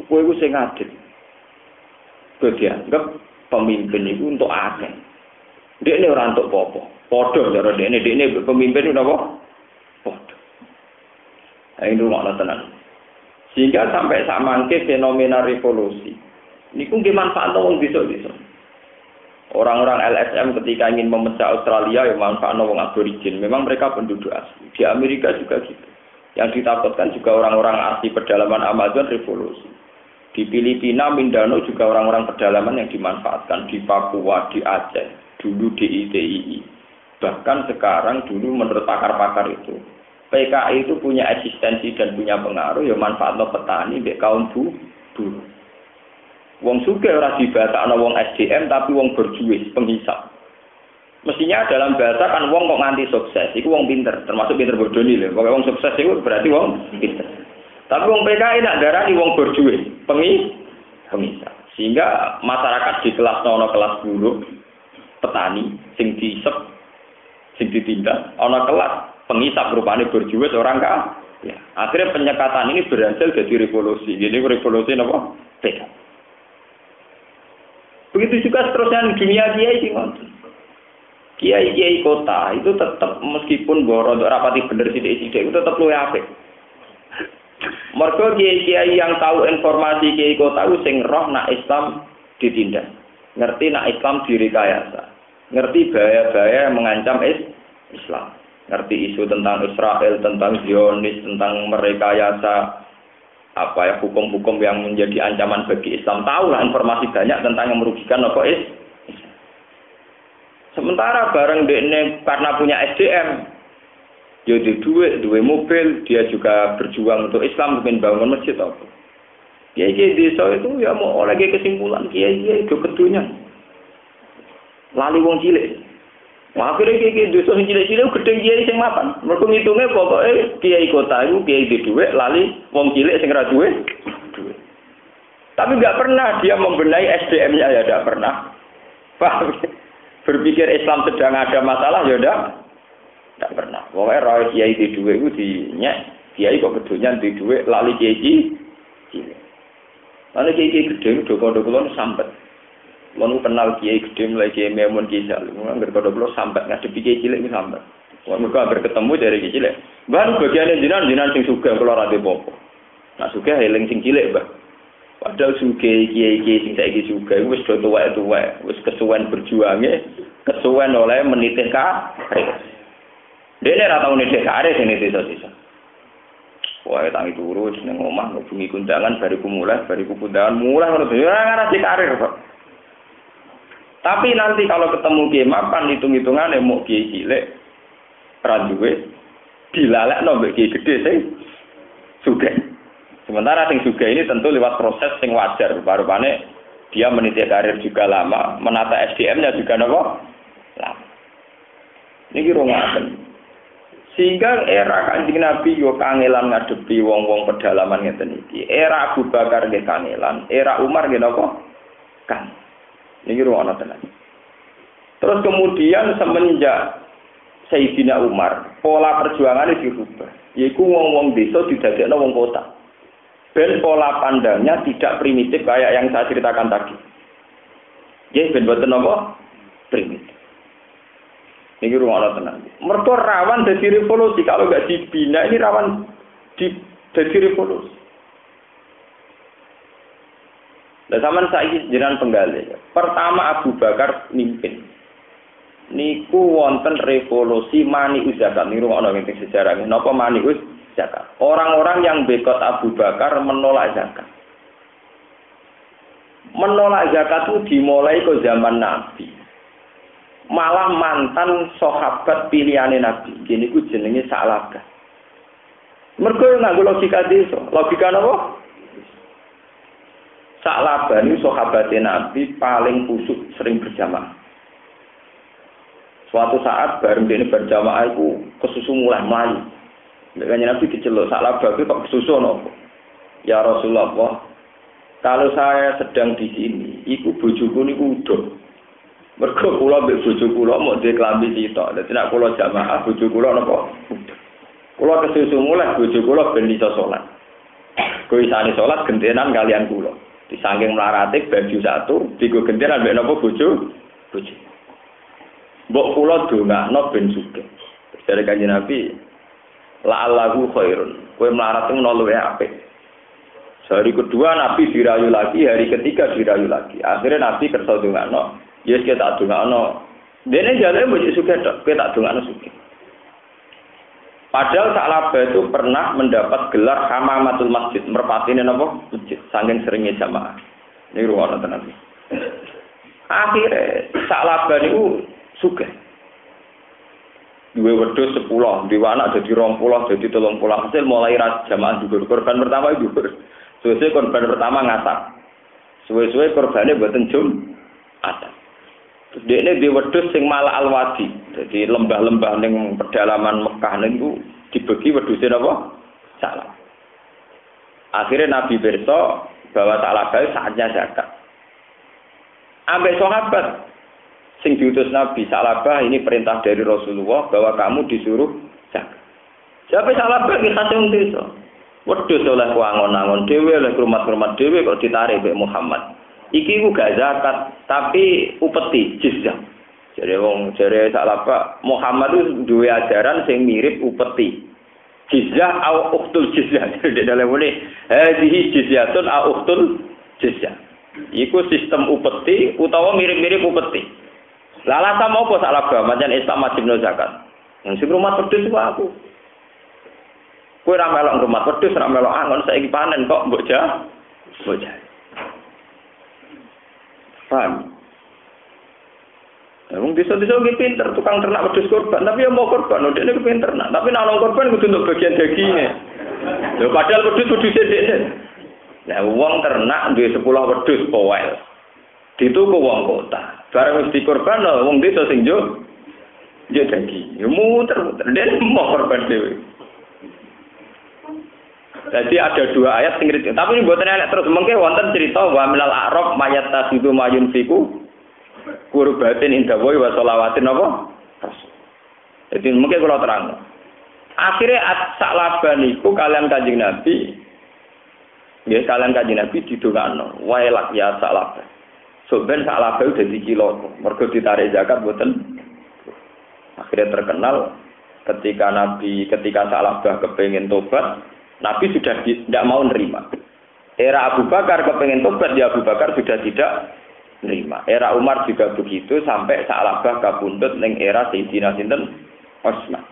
S2: Kowe iku sing adil. Kowe dianggap pemimpin itu untuk akeh. Dekne ora untuk apa-apa. Padha karo dekne pemimpin itu napa? Padha. Ini rumah tenan. Sehingga sampai samangke fenomena revolusi. Niku nggih manfaat wong desa-desa. Orang-orang LSM ketika ingin memecah Australia ya manfaat wong aborigin. Memang mereka penduduk asli. Di Amerika juga gitu. Yang ditakutkan juga orang-orang asli pedalaman Amazon revolusi. Di Filipina, Mindanao juga orang-orang pedalaman yang dimanfaatkan. Di Papua, di Aceh, dulu di ITII. Bahkan sekarang dulu menurut pakar-pakar itu. PKI itu punya eksistensi dan punya pengaruh, ya manfaatno petani mbek kaum buruh. Wong sugih ora dibatakno wong SDM tapi wong berjuis, penghisap. Mestinya dalam bahasa kan wong kok nganti sukses, iku wong pinter, termasuk pinter bodoni lho. Pokoke wong sukses iku berarti wong pinter. Tapi wong PKI nak darani wong berjuis, penghisap. Sehingga masyarakat di kelas ana kelas buruh, petani sing diisep, sing ditindak, ana kelas penghisap rupanya berjuwet orang ya. Akhirnya penyekatan ini berhasil jadi revolusi. Jadi revolusi apa? PKI. Begitu juga seterusnya di dunia kiai kiai kota itu tetap meskipun boron rapati bener sidik-sidik itu tetap luwih apik. Mergo kiai yang tahu informasi kiai kota itu sing roh nak Islam ditindak. Ngerti nak Islam direkayasa. Ngerti bahaya-bahaya yang mengancam Islam. Ngerti isu tentang Israel, tentang Zionis, tentang merekayasa hukum-hukum yang menjadi ancaman bagi Islam. Tahulah informasi banyak tentang yang merugikan Islam. Sementara bareng dekne karena punya SDM, dia duit, duwe mobil, dia juga berjuang untuk Islam, mungkin bangun masjid apa. Kiai desa itu ya mau oleh kesimpulan kiai itu kedunya. lali wong cilik. Wah, akhirnya iki dosa sing cilik-cilik gedeng kiai sing mapan. Mergo ngitunge pokoke kiai kota iku kiai di dhuwit lali wong cilik sing ra duwe dhuwit. Tapi enggak pernah dia membenahi SDM-nya ya enggak pernah. Paham? Berpikir Islam sedang ada masalah ya enggak pernah. Pokoke roh kiai di dhuwit iku dinyek, kiai kok kedonyan di dhuwit lali kiai cilik. Lalu kiai gedeng doko-doko sampai. Lalu kenal kiai gede mulai kiai memun kiai jalu, nggak kodok sampai ngadepi kiai cilik ini sampai. Wah mereka berketemu dari kiai cilik. Baru bagiannya jinan sing suka keluar ada popo. Nah suka heling sing cilik bah. Padahal suka kiai sing saya suka, wes do tua, wes kesuwen berjuangnya, kesuwen oleh menitih karir. Dia ni rata menitih karir sini sisa. Wah tangi turu jeneng omah ngubungi kundangan bariku kundangan mulai ngono ora ngarasi karir kok. Tapi nanti kalau ketemu kiai mapan hitung-hitungannya mau kiai cilik randuwe dilalekno mbek kiai gede sing sugih. Sementara sing sugih ini tentu lewat proses sing wajar, rupane dia meniti karir juga lama, menata SDM-nya juga lama. Niki rungaken. Sehingga era Kanjeng Nabi yo kangelan ngadepi wong-wong pedalaman ngeten iki. Era Abu Bakar nggih kangelan, era Umar nggih napa? Kan. Ini ruang tenan. Terus kemudian semenjak Sayyidina Umar, pola perjuangannya dirubah. Yaitu wong-wong desa didadekno wong kota. Ben pola pandangnya tidak primitif kayak yang saya ceritakan tadi. Nggih ben boten napa? Primitif. Ini ruang tenan. Mergo rawan dadi revolusi kalau enggak dibina ini rawan dadi revolusi. Nah, zaman saiki jenengan penggalih. Pertama Abu Bakar mimpin. Niku wonten revolusi Mani'uz Zakat. Niku ana ing sejarah. Napa Mani'uz Zakat? Orang-orang yang boikot Abu Bakar menolak zakat. Menolak zakat itu dimulai ke zaman Nabi. Malah mantan sahabat pilihane Nabi. Gini ku jenenge Sa'labah. Mergo nganggo logika desa. Logika napa? Sa'labah ini sahabatnya Nabi paling kusuk sering berjamaah. Suatu saat bareng dia berjamaah itu kesusu mulai melayu. Makanya Nabi diceluk Sa'labah itu kok kesusu nopo? Ya Rasulullah, kalau saya sedang di sini, iku bojoku niku udah. Mergo kula mbek bojo kula mau duwe klambi sitok. Dadi nek kula jamaah bojo kula napa? Kula kesusu mulai bojo kula ben iso salat. Kowe isane salat gentenan kalian kula. Disangking mlarate baju satu, digo gentenan mbek napa bojo? Mbok kula dongakno ben sugih. Dari Kanjeng Nabi, la'allahu khairun. Kowe mlarat ngono luwih apik. Hari kedua Nabi dirayu lagi, hari ketiga dirayu lagi. Akhirnya Nabi kersa dongakno, yes kita dongakno. Dene jane mbok sugih tok, kowe tak dongakno sugih. Padahal Sa'labah itu pernah mendapat gelar Hamamatul Masjid, merpatine napa? Masjid, saking seringnya jamaah. Ini ruang tenan. Akhirnya Sa'labah niku sugih. Duwe wedhus 10, duwe anak dadi 20, dadi 30. Hasil mulai jamaah dhuwur. Korban pertama dhuwur. Suwe-suwe korban pertama ngasak. Suwe-suwe korbane mboten atap. Terus dekne di wedhus sing Mala Al-Wadi. Jadi lembah-lembah ning pedalaman Mekah niku dibagi wedhuse napa? Sa'labah. Akhirnya Nabi pirsa bahwa Sa'labah saatnya zakat. Ambek sahabat sing diutus Nabi, Sa'labah ini perintah dari Rasulullah bahwa kamu disuruh zakat. Siapa Sa'labah iki kasung desa. Wedhus oleh kuangon-angon dhewe, oleh rumah-rumah dhewe kok ditarik mbek Muhammad. Iki ku gak zakat, tapi upeti jizyah. Jare Sa'labah, Muhammad itu duwe ajaran sing mirip upeti. Jizyah au uktul jizyah. Dadi daleme hadhihi jizyatun au uktul jizyah. Iku sistem upeti utawa mirip-mirip upeti. Lah alasan apa Sa'labah pancen Islam wajib zakat. Sing rumah wedhus iku aku. Kowe ra melok rumah wedhus, ra melok angon saiki panen kok mbok jah. Paham? Wong desa-desa iki pinter tukang ternak wedhus korban, tapi ya mau korban, dhekne kepinter ternak, tapi nek ana korban kudu untuk bagian daginge. Lho padahal wedhus dhekne. Lah wong ternak duwe 10 wedhus powel. Dituku wong kota. Barang wis dikorban wong desa sing yo daging. Ya muter den mau korban dhewe. Jadi ada dua ayat sing kritik. Tapi ini mboten enak terus mengke wonten cerita wa minal a'rab mayat tasidu mayun fiku kurbatin inda wa sholawatin apa? Jadi mungkin kalau terang. Akhirnya saklaban iku kalian Kanjeng Nabi nggih kalian Kanjeng Nabi didongakno. Wae lak ya saklaban. Soben saklaban udah dicilok. Mergo ditarik zakat mboten. Akhirnya terkenal ketika saklabah kepengin tobat Nabi sudah tidak mau nerima. Era Abu Bakar kepengen tobat, ya Abu Bakar sudah tidak nerima. Era Umar juga begitu sampai Sa'labah kabundut ning era Sayyidina sinten Utsman.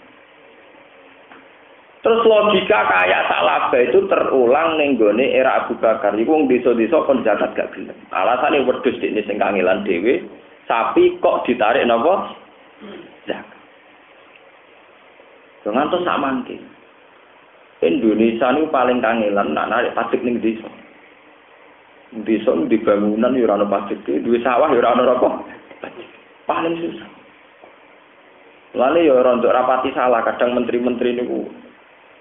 S2: Terus logika kayak Sa'labah itu terulang ning gone era Abu Bakar. Iku wong desa-desa kon zakat gak gelem. Alasane wedhus dekne sing kangelan dhewe, sapi kok ditarik napa? Zakat. Ngantos sak mangke. Indonesia ini paling kangelan nak narik pajak ning desa. Desa di bangunan ya ora ono pajak, duwe sawah ya ora ono apa. Paling susah. Lane ya ora untuk rapati salah, kadang menteri-menteri niku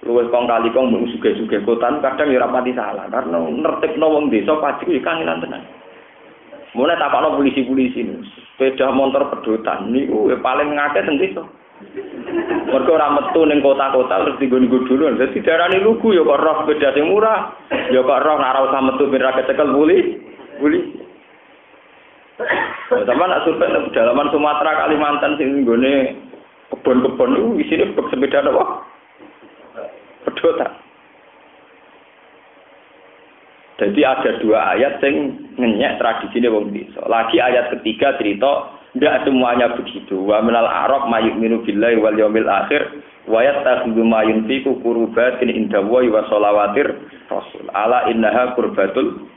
S2: luwih kong kali kong mung sugih-sugih kotan, kadang ya rapati salah karena nertibno wong desa pajak ya kangelan tenan. Mulane takokno polisi-polisi niku, sepeda motor pedotan niku ya paling ngakeh teng desa. Mergo ora metu ning kota-kota terus digon-gon dulu. Dadi diarani lugu ya kok roh sepeda sing murah, ya kok roh ora usah metu ben ra kecekel buli. Sama nak survei pedalaman Sumatera, Kalimantan sing nggone kebon-kebon niku isine sepeda apa? Pedotan. Jadi ada dua ayat sing ngenyek tradisine wong desa. Lagi ayat ketiga cerita ndak semuanya begitu. Wa minal a'rab mayyuminu billahi wal yaumil akhir wa yattakhidhu ma yunfiqu qurbatin inda wa sholawatir rasul. Ala innaha qurbatul.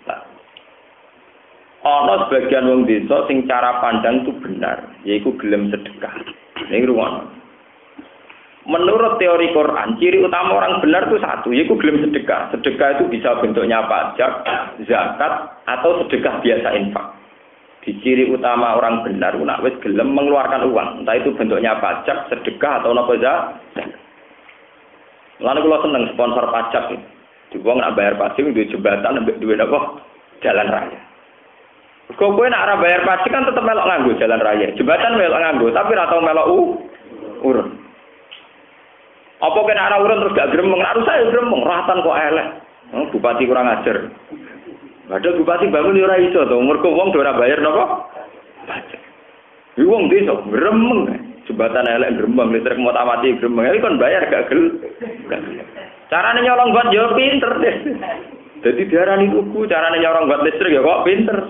S2: Ana sebagian wong desa sing cara pandang itu benar, yaiku gelem sedekah. Ning ruang. Menurut teori Quran, ciri utama orang benar itu satu, yaitu gelem sedekah. Sedekah itu bisa bentuknya pajak, zakat, atau sedekah biasa infak. Di ciri utama orang benar, nak wis gelem mengeluarkan uang, entah itu bentuknya pajak, sedekah, atau napa zakat. Lalu kalau seneng sponsor pajak, di uang nak bayar pajak, di jembatan, duwe napa jalan raya. Kok kowe nak ora bayar pajak kan tetep melok nganggo jalan raya. Jembatan melok nganggo, tapi ora tau melok urun. Apa kena arah urun terus gak gremeng? Harus saya gremeng, rahatan kok elek. Bupati kurang ajar. Padahal bupati bangun ya ora iso to, mergo wong ora bayar napa? Pajak. Iki wong desa gremeng. Jembatan elek gremeng, listrik mau mati gremeng. Iki kon bayar gak gel. Carane nyolong got yo pinter deh. Dadi diarani lugu, carane nyolong got listrik ya kok pinter.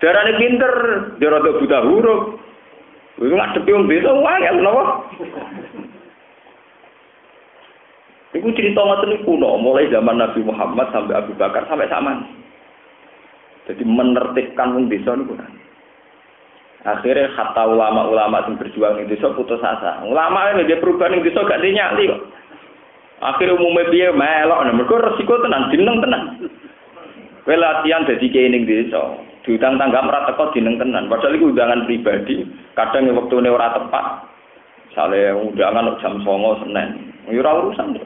S2: Diarani pinter, dia rada buta huruf. Iku ngadepi wong desa wae napa? Iku cerita ngoten kuno, mulai zaman Nabi Muhammad sampai Abu Bakar sampai zaman. Jadi menertibkan wong desa niku. Akhirnya kata ulama-ulama yang berjuang di desa putus asa. Ulama ini dia perubahan di desa gak dinyali kok. Akhirnya umumnya dia melok, mereka resiko tenan, dineng tenan. Kowe latihan dadi kiai ning desa, diundang tangga ora teko dineng tenan. Padahal iku undangan pribadi, kadang wektune ora tepat. Misale undangan jam 09.00 Senin. Ya ora urusan.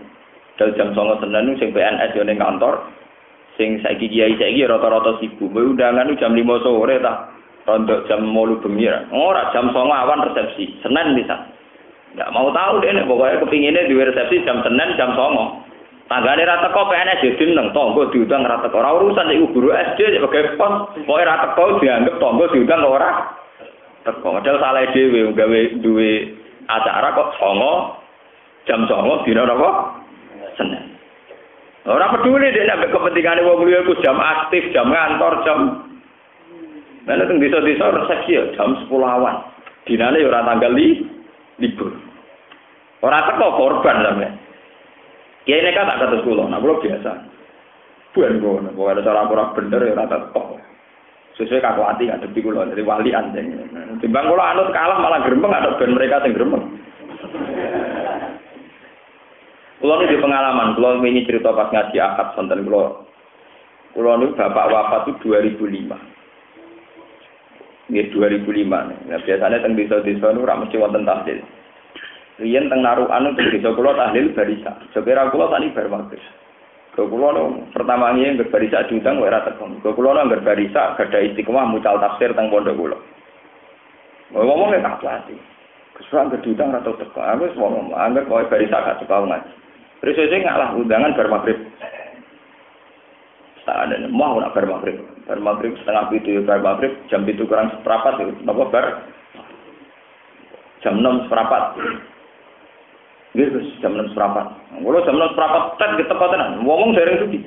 S2: Dal jam 09.00 Senin sing PNS yo ning kantor, sing saiki kiai saiki rata-rata sibuk. Undangan jam 5 sore ta. Rondok jam 8 bengi. Ora jam 09.00 awan resepsi. Senin bisa. Enggak mau tahu deh nek pokoke kepingine duwe resepsi jam Senin jam 09.00. Tanggane ra teko PNS yo dineng tangga diundang ra teko. Ora urusan iku guru SD sebagai pos, pokoke ra teko dianggap tangga diundang ora teko. Padahal salah dhewe gawe duwe acara kok 09.00 jam 09.00 dina napa? Senin. Ora peduli dek nek kepentingane wong liya iku jam aktif, jam kantor, jam. Nek teng desa-desa resepsi ya jam 10 awan. Dinane ya ora tanggal libur. Ora teko korban sampe. Kiai nek tak kados kula, nek kula biasa. Buan ngono, pokoke cara ora bener ya ora teko. Sesuai kakuati ngadepi kula dari wali anjing. Timbang kula anut kalah malah gremeng ada ben mereka sing gremeng. Kulo ini di pengalaman, kulo ini cerita pas ngaji akad sonten kulo ini bapak wafat itu 2005. Nggih 2005. Nah, biasanya teng desa-desa niku ora mesti wonten tahlil. Riyen teng Narukan teng desa kula tahlil barisa. Sekira kula tani bar maghrib. Kula no pertama nggih ngger barisa diundang ora teko. Kula no ngger barisa gadah istiqomah mucal tafsir teng pondok kula. Ngomongnya tak pelati. Kesukaan gedudang atau teko. Aku wis ngomong, anggere kowe barisa gak teko ngaji. Terus saya ngalah undangan bar maghrib. Tak ada mau nak bar maghrib. Bar maghrib setengah 7 bar maghrib jam 7 kurang seperempat itu. Napa bar? Jam 6 seperempat. Nggih jam 6 seperempat. Kulo jam 6 seperempat tet keteko tenan. Ngomong dereng sugi.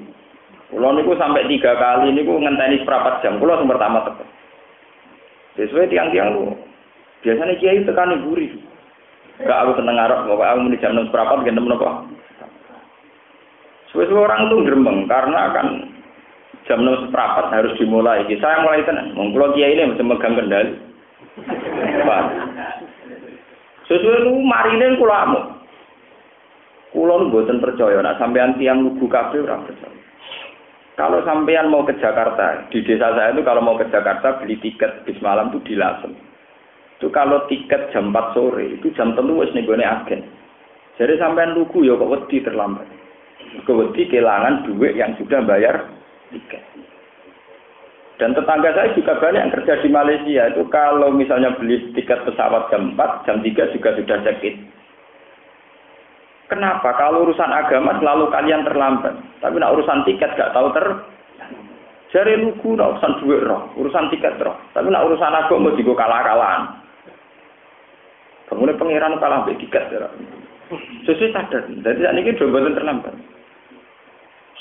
S2: Kulo niku sampai 3 kali niku ngenteni seperempat jam. Kulo sing pertama teko. Sesuai tiang-tiang lu. Biasanya kiai tekani buri. Enggak aku seneng arep, kok aku muni jam 6 seperempat gen menapa. Sesuai orang tuh gremeng karena kan jam 6 seperempat harus dimulai. Saya mulai tenan. Wong kula kiai ini mesti megang kendali. Pak. Sesuai itu marine kula amuk. Kula mboten percaya nek sampean tiyang lugu kabeh ora percaya. Kalau sampean mau ke Jakarta, di desa saya itu kalau mau ke Jakarta beli tiket bis malam itu di Lasem. Itu kalau tiket jam 4 sore, itu jam 3 wis nenggone agen. Jadi sampean lugu ya kok wedi terlambat. Wedi kehilangan duit yang sudah bayar tiket. Dan tetangga saya juga banyak yang kerja di Malaysia itu kalau misalnya beli tiket pesawat jam 4, jam 3 juga sudah check-in. Kenapa? Kalau urusan agama selalu kalian terlambat. Tapi nak urusan tiket gak tahu Jare lugu nak urusan duit roh, urusan tiket roh. Tapi nak urusan agama digo kalah-kalahan. Kemudian pangeran kalah mbek tiket ya. Sesuai sadar. Jadi saat ini do mboten terlambat.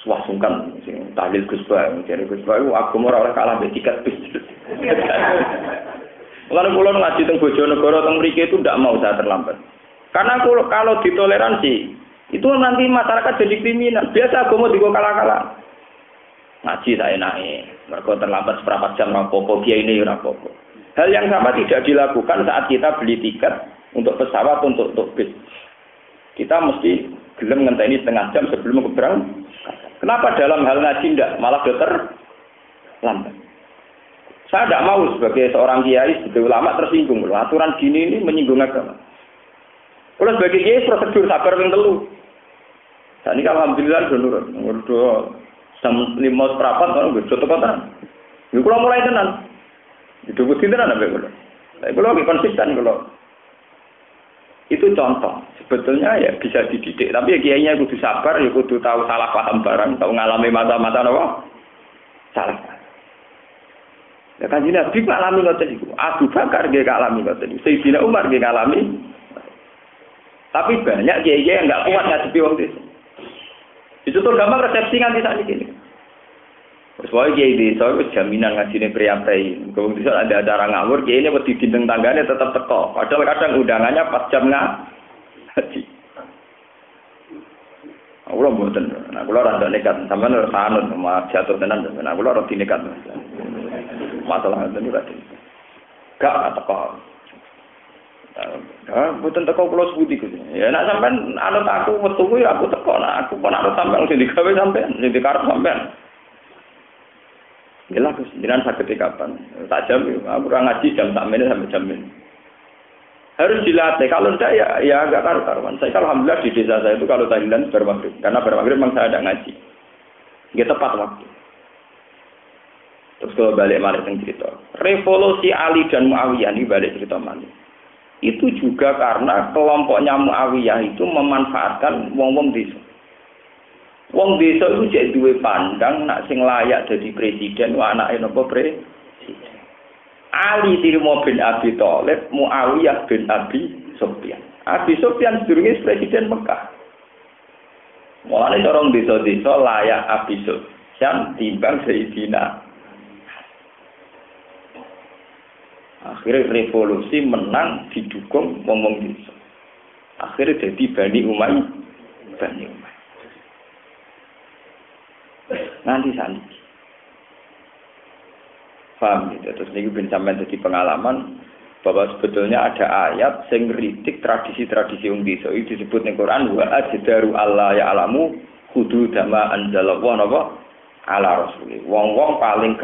S2: Wah sungkan sing tahlil Gus Ba, jare Gus Ba agama ora kalah mbek tiket bis. Lalu kula ngaji teng Bojonegoro teng mriki itu ndak mau saya terlambat. Karena kalau ditoleransi, itu nanti masyarakat jadi kriminal. Biasa agama digo kalah-kalah. Ngaji tak enake. Mergo terlambat seperempat jam rapopo, kiai ini rapopo. Hal yang sama tidak dilakukan saat kita beli tiket untuk pesawat untuk bis. Kita mesti gelem ngenteni setengah jam sebelum keberangkatan. Kenapa dalam hal ngaji ndak malah terlambat? Saya tidak mau sebagai seorang kiai, sebagai ulama tersinggung. Aturan gini ini menyinggung agama. Kalau sebagai kiai prosedur sabar ping 3. Saat ini alhamdulillah sudah nurut. Udah jam 5 seperempat kan udah teko tenan. Niku kula mulai tenan. Itu kudu tenan ambek kula. Tapi kula konsisten kula. Itu contoh. Sebetulnya ya bisa dididik, tapi ya kiainya kudu sabar, ya kudu tahu salah paham barang, tahu ngalami masa-masa napa? Salah. Ya kan jenenge Nabi ngalami ngoten niku. Abu Bakar nggih ngalami ngoten niku. Sayyidina Umar nggih ngalami. Tapi banyak kiai-kiai yang enggak kuat ngadepi wong desa. Itu tuh gampang resepsi nganti saat ini. Terus wae kiai desa wis jaminan ngajine priya-priya. Kalau bisa ada acara ngawur, kiai ini wedi dindeng tanggane tetap teko. Padahal kadang undangannya pas jam ngaji. Aku mboten. Nah, kula ora nekat, sampeyan ora sanut sama jatuh tenan. Nah, kula ora dinekat. Masalah ngoten niku gak teko. Mboten teko kula sebuti Gus. Ya nek sampean anut aku metu kuwi aku teko. Nah, aku pun anut sampean sing digawe sampean, sing dikarep sampean. Gila Gus, jenengan saged kapan? Tak jam aku ora ngaji jam sak menit sampai jam ini. Harus dilatih. Kalau tidak ya enggak karu-karuan. Saya alhamdulillah di desa saya itu kalau tahlilan bar maghrib. Karena bar maghrib memang saya ada ngaji. Nggih tepat waktu. Terus kalau balik malah cerita. Revolusi Ali dan Muawiyah ini balik cerita malah. Itu juga karena kelompoknya Muawiyah itu memanfaatkan wong-wong desa. Wong desa itu jadi duwe pandang nak sing layak jadi presiden wa anake napa presiden. Ali bin Abi Thalib, Muawiyah bin Abi Sufyan. Abi Sufyan sedurunge presiden Mekah. Mulane orang desa-desa layak Abi Sufyan timbang Sayyidina. Akhirnya revolusi menang didukung wong-wong desa. Akhirnya jadi Bani Umayyah. Nanti saniki. Paham gitu. Terus ini bin sampean jadi pengalaman bahwa sebetulnya ada ayat sing ngritik tradisi-tradisi wong desa iki disebut ning Quran wa ajdaru alla ya'lamu hudud ma anzalallahu napa ala rasuli. Wong-wong paling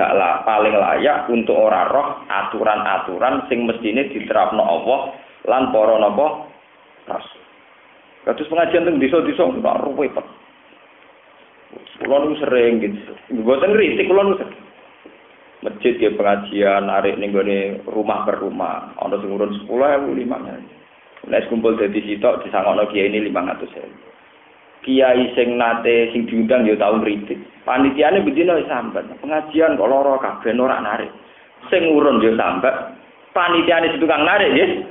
S2: paling layak untuk ora roh aturan-aturan sing mestine diterapno Allah lan para napa rasul. Kados pengajian teng desa-desa kok ruwet. Kulo nu sering gitu. Mboten kritik kulo nu masjid ya pengajian narik ning gone rumah per rumah. Ana sing urun 10.000 Nek kumpul dadi sitok disangokno kiai ini 500.000. Kiai sing nate sing diundang ya tau ngritik. Panitiane bedino sambat. Pengajian kok lara kabeh ora narik. Sing urun ya sambat. Panitiane tukang narik nggih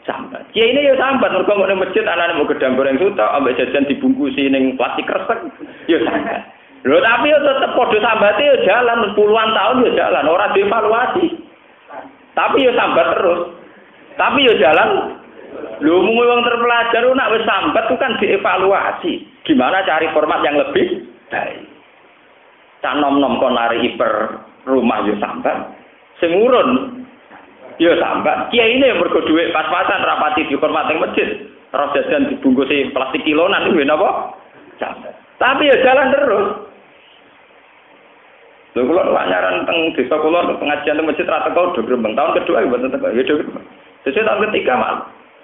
S2: sambat. Kiai ini ya sambat mergo nek masjid anane mau gedang goreng sutok ambek jajan dibungkusi ning plastik kresek ya sambat. Lho tapi yo tetep padha sambate yo jalan puluhan tahun yo jalan ora dievaluasi. Tapi yo sambat terus. Tapi yo jalan. Lho mung wong terpelajar nek wis sambat itu kan dievaluasi. Gimana cari format yang lebih baik. Cak nom-nom kon nari per rumah yo sambat. Sing urun yo sambat. Kiai ini mergo dhuwit pas-pasan rapati dihormat ning masjid. Terus jajan dibungkusi plastik kilonan kuwi napa? Sambat. Tapi yo jalan terus. Lho kula nyaran teng desa kula pengajian teng masjid ra teko do grembeng. Tahun kedua mboten teko. Ya do grembeng. Sesuk tahun ketiga mal.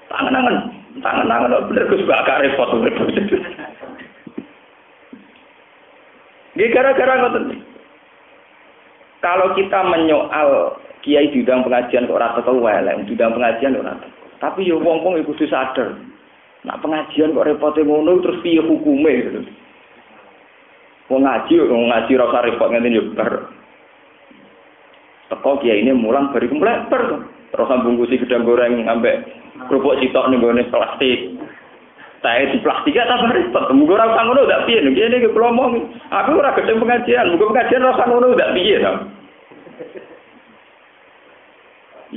S2: Tangan-tangan bener Gus bakal repot. Nggih gara-gara ngoten. Kalau kita menyoal kiai diundang pengajian kok ora teko wae, diundang pengajian ora teko. Tapi yo wong-wong iku kudu sadar. Nek pengajian kok repote ngono terus piye hukume gitu. Wong ngaji ora usah repot ngene yo bar. Teko kiai ini mulang bari kempleper to. Terus bungkusi gedang goreng ambek kerupuk sitok ning gone plastik. Tae di plastik ya tambah repot. Mugo ora usah ngono ndak piye ngene iki kula omong. Aku ora gedeng pengajian, mugo pengajian ora usah ngono ndak piye to.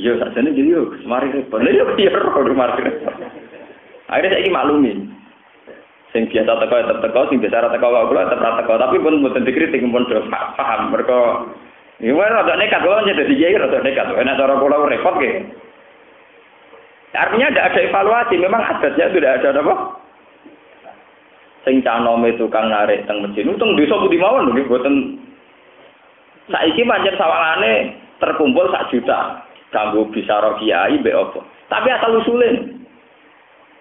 S2: Yo sakjane jadi yo mari repot. Lha yo piye ora mari. Akhirnya saiki maklumi. Sing biasa teko tetep teko, sing biasa ora teko kula tetep ora teko, tapi pun mboten dikritik pun paham mergo iki ora ada nekat kok jadi kiai ora nekat. Enak cara kula repot ge. Artinya tidak ada evaluasi, memang adatnya tidak ada apa. Sing canome tukang narik teng masjid, untung desa budi mawon lho mboten. Saiki pancen sawangane terkumpul 1 juta kanggo bicara kiai mbek apa. Tapi asal usule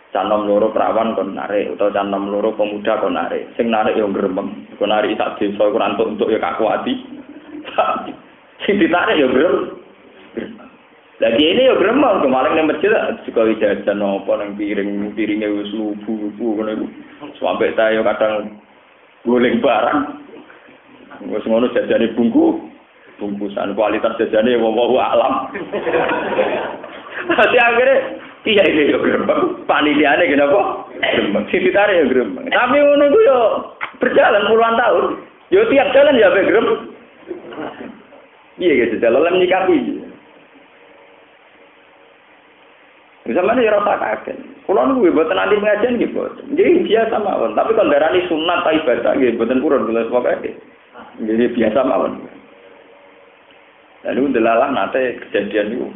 S2: canom loro perawan kon narik utawa canom loro pemuda kon narik. Sing narik yo gremeng, kon narik sak desa ora entuk ya kakuati. Sing ditarik yo gremeng. Lagi ini yo gremeng kemarin nang masjid juga jajan apa nang piringe wis lubu-lubu ngono iku. Sampai ta yo kadang goleng barang. Wis ngono jajane bungkusan kualitas jajane wong alam. Tapi akhirnya iya iki yo gremeng. Panitiane kenapa? Gremeng. Sing ditarik yo gremeng. Tapi ngono iku yo berjalan puluhan tahun. Yo tiap jalan ya be gremeng. Iya gitu, jalan nyikapi. Misalnya ya rasa kaget. Kalau nunggu buatan nanti pengajian gitu, jadi biasa mawon. Tapi kalau darani sunat atau ibadah gitu, buatan kurang jelas pokoknya. Jadi biasa mawon. Lalu delalah nanti kejadian itu,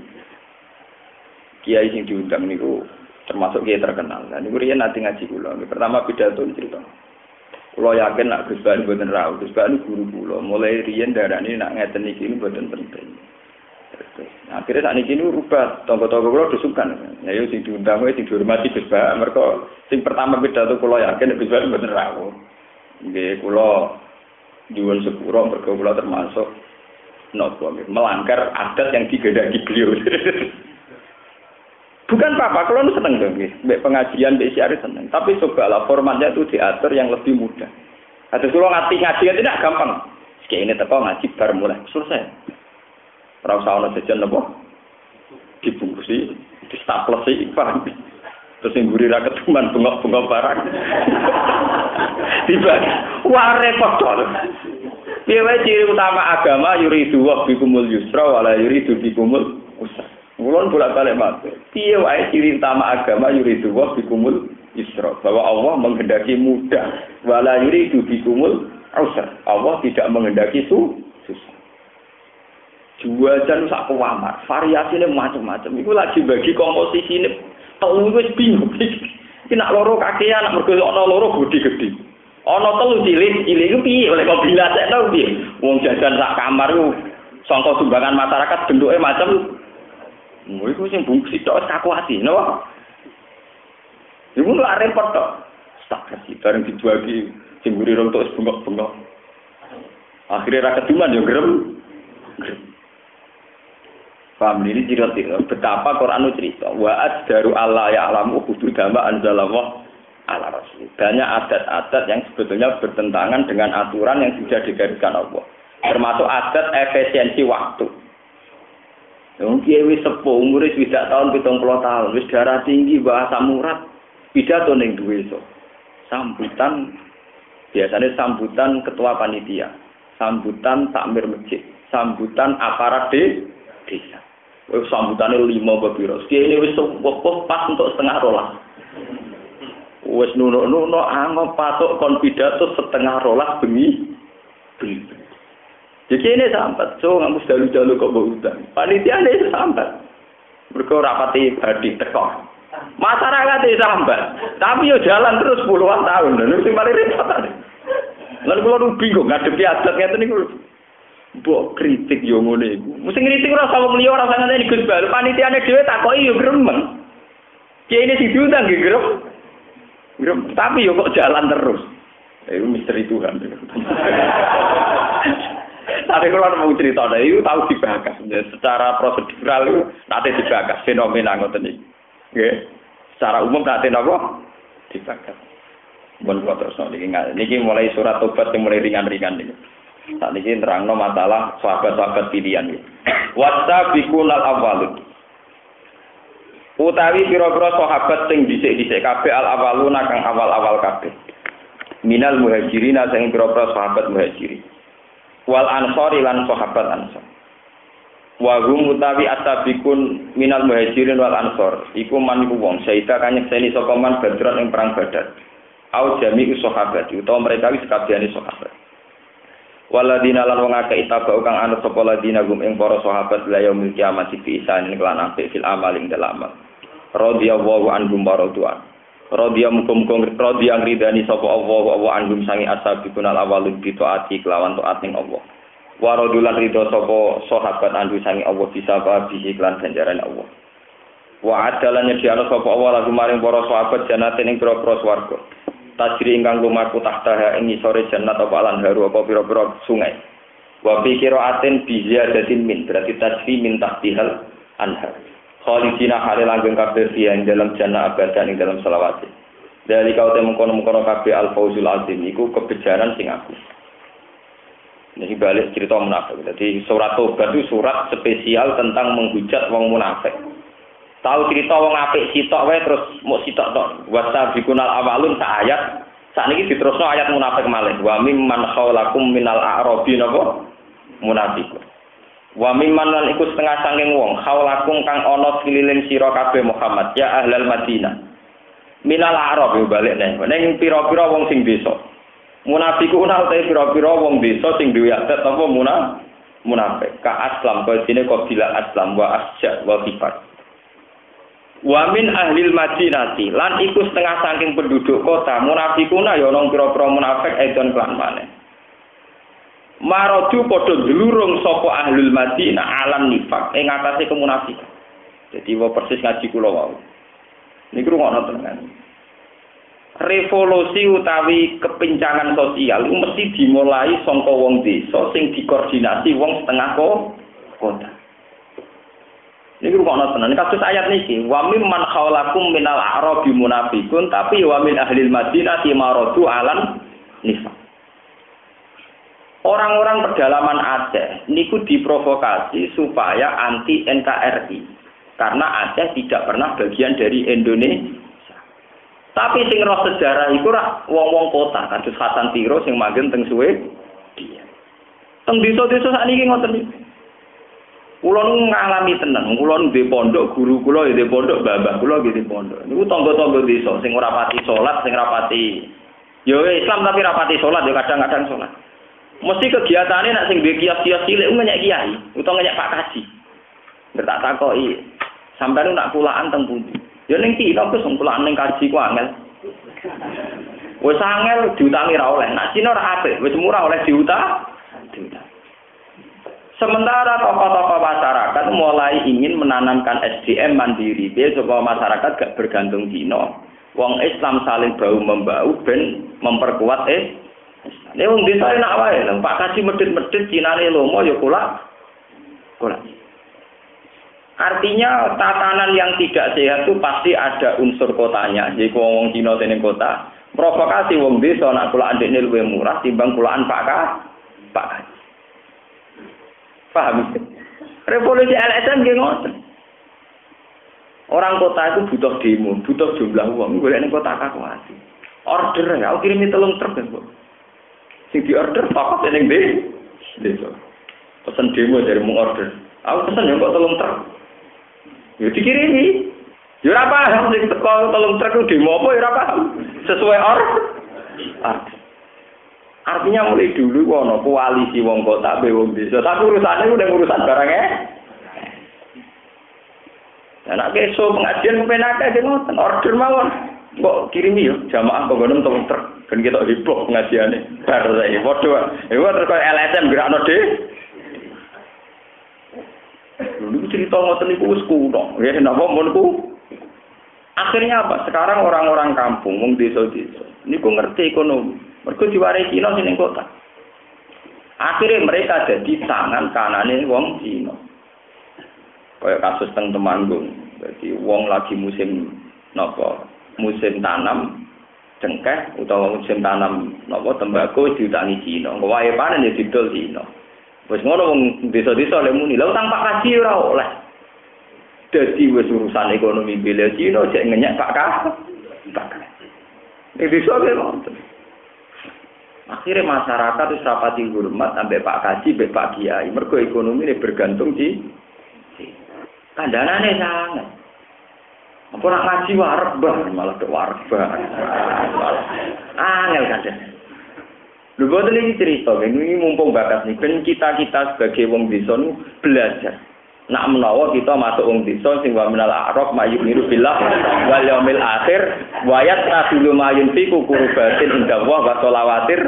S2: kiai yang diundang niku termasuk kiai terkenal. Dan niku riyen nanti ngaji kula. Pertama pidato cerita. Kula yakin nak Gus Bani mboten rawuh. Gus Bani guru kula. Mulai riyen darani nak ngeten iki mboten penting. Akhirnya saat ini rubah, tonggo-tonggo kula dusukan. Ya yo sing diundang wae sing dihormati Gus Bani. Mergo sing pertama pidato kula yakin Gus Bani mboten rawuh. Nggih kula nyuwun sepuro mergo kula termasuk nopo melanggar adat yang digendaki beliau. Bukan apa-apa, kalau nu seneng dong, mbek pengajian, mbek siaran seneng. Tapi cobalah formatnya itu diatur yang lebih mudah. Ada kalau ngaji tidak gampang. Kayak ini teko ngaji bar mulai selesai. Ora usah ono jajan napa? Dibungkusi, distaplesi, paham. Terus yang gurih ra ketuman bengok-bengok barang. Tiba, wah repot to. Piye wae ciri utama agama yuridu wa bikumul yusra wala yuridu bikumul usra. Mulon bolak-balik matur. Piye wae ciri utama agama yuridu wa bikumul yusra, bahwa Allah menghendaki mudah, wala yuridu bikumul usra. Allah tidak menghendaki susah. Jualan sak kuwamar, variasine macam-macam. Iku lagi bagi komposisine telu wis bingung. Iki nak loro kakean, nak mergo ana loro gede-gede. Ana telu cilik iku piye oleh kok bilasekno piye? Wong jajan sak kamar iku sangka sumbangan masyarakat bentuke macam iku sing bungsi tok kakuati, no. Iku lak repot tok. Tak kasih bareng dijuagi sing mburi rong tok bengok-bengok. Akhirnya ra keduman yo grem. Paham ini cerita betapa Quran itu cerita wa addaru Allah ya'lamu hududama anzalallah ala rasul. Banyak adat-adat yang sebetulnya bertentangan dengan aturan yang sudah digariskan Allah. Termasuk adat efisiensi waktu. Mungkin wis sepuh umure swidak tahun 70 tahun, wis darah tinggi bahasa murad, pidato ning duwe iso. Sambutan biasanya sambutan ketua panitia, sambutan takmir masjid, sambutan aparat desa. Wis sambutane 5 biro. Kene wis pas untuk setengah rolas. Wis nuno angop patok kon pidato setengah rolas bengi. Jadi ini sambat, so ngaku dalu-dalu kok mbok utang. Panitia ini sambat. Mergo rapati badhe teko. Masyarakat iki sambat, tapi yo jalan terus puluhan tahun. Lha sing paling repot. Lan kula nu bingung ngadepi adat ngeten niku. Mbok kritik yo ngene iku. Mesti ngritik ora sama liya ora sanane Gus Bal. Panitiane dhewe takoki yo gremeng. Kene sing diundang nggih grem. Tapi yo kok jalan terus. Itu misteri Tuhan. Tapi kalau mau cerita itu tahu dibahas. Secara prosedural itu nanti dibahas fenomena ngoten iki. Nggih. Secara umum nanti napa dibahas. Mun kula terus niki mulai surat tobat yang mulai ringan-ringan iki. Saat ini nerangno masalah sahabat-sahabat pilihan iki. Wasabiqunal awwalun. Utawi pira-pira sahabat sing dhisik-dhisik kabeh al-awwaluna kang awal-awal kabeh. Minal muhajirina sing pira-pira sahabat muhajirin. Wal ansori lan sahabat ansor. Wa hum utawi asabiqun minal muhajirin wal ansor. Iku man iku wong saida kang nyekseni sapa man badran ing perang Badar. Au jami'u sahabat utawa mereka wis kabehane sahabat. Waladina lan wong akeh itabau kang anut sapa ladina gum ing para sahabat la yaumil kiamat fi isan lan apik fil amal ing dalam amal. Radhiyallahu anhum baradwan. Radhiya mukum-mukum radhiya ridani sapa Allah wa anhum sangi asabiqun al awalun bi taati kelawan taat ning Allah. Wa radulan ridho sapa sahabat andu sangi Allah bisa bi iklan ganjaran Allah. Wa adalan nyediano sapa Allah lagu maring para sahabat jannatin ing pira-pira swarga. Tajri ingkang lumaku tahtaha ing ngisore jannat apa lan haru apa pira-pira sungai. Wa fi qiraatin bi ziyadatin min berarti tajri min tahtihal anhar. Khalidina hale langgeng kabeh ing dalam jannah abadan ing dalam selawat. Dari kau temu kono-kono kabeh al-fauzul azim iku kebejaran sing agung. Ini balik cerita munafik. Jadi surat Tobat itu surat spesial tentang menghujat wong munafik. Tahu cerita wong apik sitok wae terus mau sitok tok. Wasabiqunal awalun sak ayat. Sakniki diterusno ayat munafik malih. Wa mimman khawlakum minal a'rabi napa munafiqun. Wa mimman lan iku setengah saking wong khawlakum kang ana sekeliling sira kabeh Muhammad ya ahlal Madinah. Minal a'rab yo balik ning pira-pira wong sing desa. Munafiqun utahe pira-pira wong desa sing duwe adat apa munafik. Ka aslam kaya dene kok bila aslam wa asja wa kifar. Wa min ahlil Madinati lan iku setengah saking penduduk kota munafikuna ya ana pira-pira munafik edon klan maneh. Maradu padha dlurung sapa ahlul Madinah alam nifak ing atase kemunafikan. Jadi wa persis ngaji kula wau. Niku ngono tenan. Revolusi utawi kepincangan sosial mesti dimulai saka wong desa sing dikoordinasi wong setengah kota. Ini rukukna tenan. Kasus ayat niki, wa mimman khawlakum minal a'rabi munafiqun tapi wa min ahlil Madinah maradu alan nifaq. Orang-orang pedalaman Aceh niku diprovokasi supaya anti NKRI karena Aceh tidak pernah bagian dari Indonesia. Tapi sing roh sejarah iku rak wong-wong kota, kados Hasan Tiro sing manggen teng Suwe. Teng desa-desa sakniki ngoten niku. Kula nu ngalami tenan, kula nu di pondok, guru kula di pondok, babah kula di pondok. Niku tangga-tangga desa sing ora pati salat, sing ora pati yo Islam tapi ora pati salat, yo kadang-kadang salat. Mesti kegiatane nek sing duwe kios-kios cilik ngenyek kiai, utawa ngenyek Pak Kaji. Tak takoki, sampeyan nak kulaan teng pundi? Yo ning Tino wis kulaan ning kaji ku angel. Wis angel diutangi ra oleh. Nek Cina ora apik, wis murah oleh diutang. Sementara tokoh-tokoh masyarakat mulai ingin menanamkan SDM mandiri, supaya masyarakat gak bergantung Cina. Wong Islam saling bahu-membahu ben memperkuat Ini wong desa enak wae, Pak Kaji medhit-medhit Cinane lomo ya kula. Artinya tatanan yang tidak sehat itu pasti ada unsur kotanya. Jadi wong Cina seneng kota, provokasi wong desa nak kulaan dekne luwih murah timbang kulaan Pak Kaji. Paham? Revolusi LSM nggih ngoten. Orang kota itu butuh demo, butuh jumlah uang. Golek ning kota kakuati. Order ya, aku kirimi 3 truk kan, Bu. Sing diorder toko ning desa. Pesen demo dari mung order. Aku pesen ya kok 3 truk. Ya dikirimi. Ya ora paham sing teko 3 truk ku demo apa ya ora paham. Sesuai order. Artinya mulai dulu ono koalisi wong kota be wong desa. Tapi urusannya udah urusan barangnya. Nah, nek besok pengajian kepenake ge ngoten, order mawon. Kok kirimi yo jamaah kok ngono tong truk. Ben kita heboh pengajiane. Bar saiki padha. Iku terus koyo LSM gerakno de. Dulu cerita ngoten niku wis kuno. Ya napa monku? Akhirnya apa? Sekarang orang-orang kampung, wong desa-desa niku ngerti ekonomi. Mergo diwarai Cina ning kota. Akhirnya mereka jadi tangan kanane wong Cina. Kayak kasus teng Temanggung. Jadi wong lagi musim napa? Musim tanam cengkeh utawa musim tanam napa tembakau diutangi Cina. Wae panen ya didol Cina. Wis ngono wong desa-desa le muni, lha utang Pak Kaji ora oleh. Dadi wis urusan ekonomi bela Cina jek ngenyek Pak Kaji. Iki iso ngoten. Akhirnya masyarakat itu rapati hormat sampai Pak Kaji, sampai Pak Kiai. Mergo ekonomi ini bergantung di kandanane sangat. Apa nak ngaji wareg bah, malah ke wareg bah. Angel kadang. Lho boten iki cerita, ini mumpung bakat nih. Ben kita sebagai wong desa belajar. Nak menawa kita masuk wong desa sing wa minal a'rab mayumiru billah wal yaumil akhir wa yatadulu mayunfiku kurbatin inda wa sholawatir.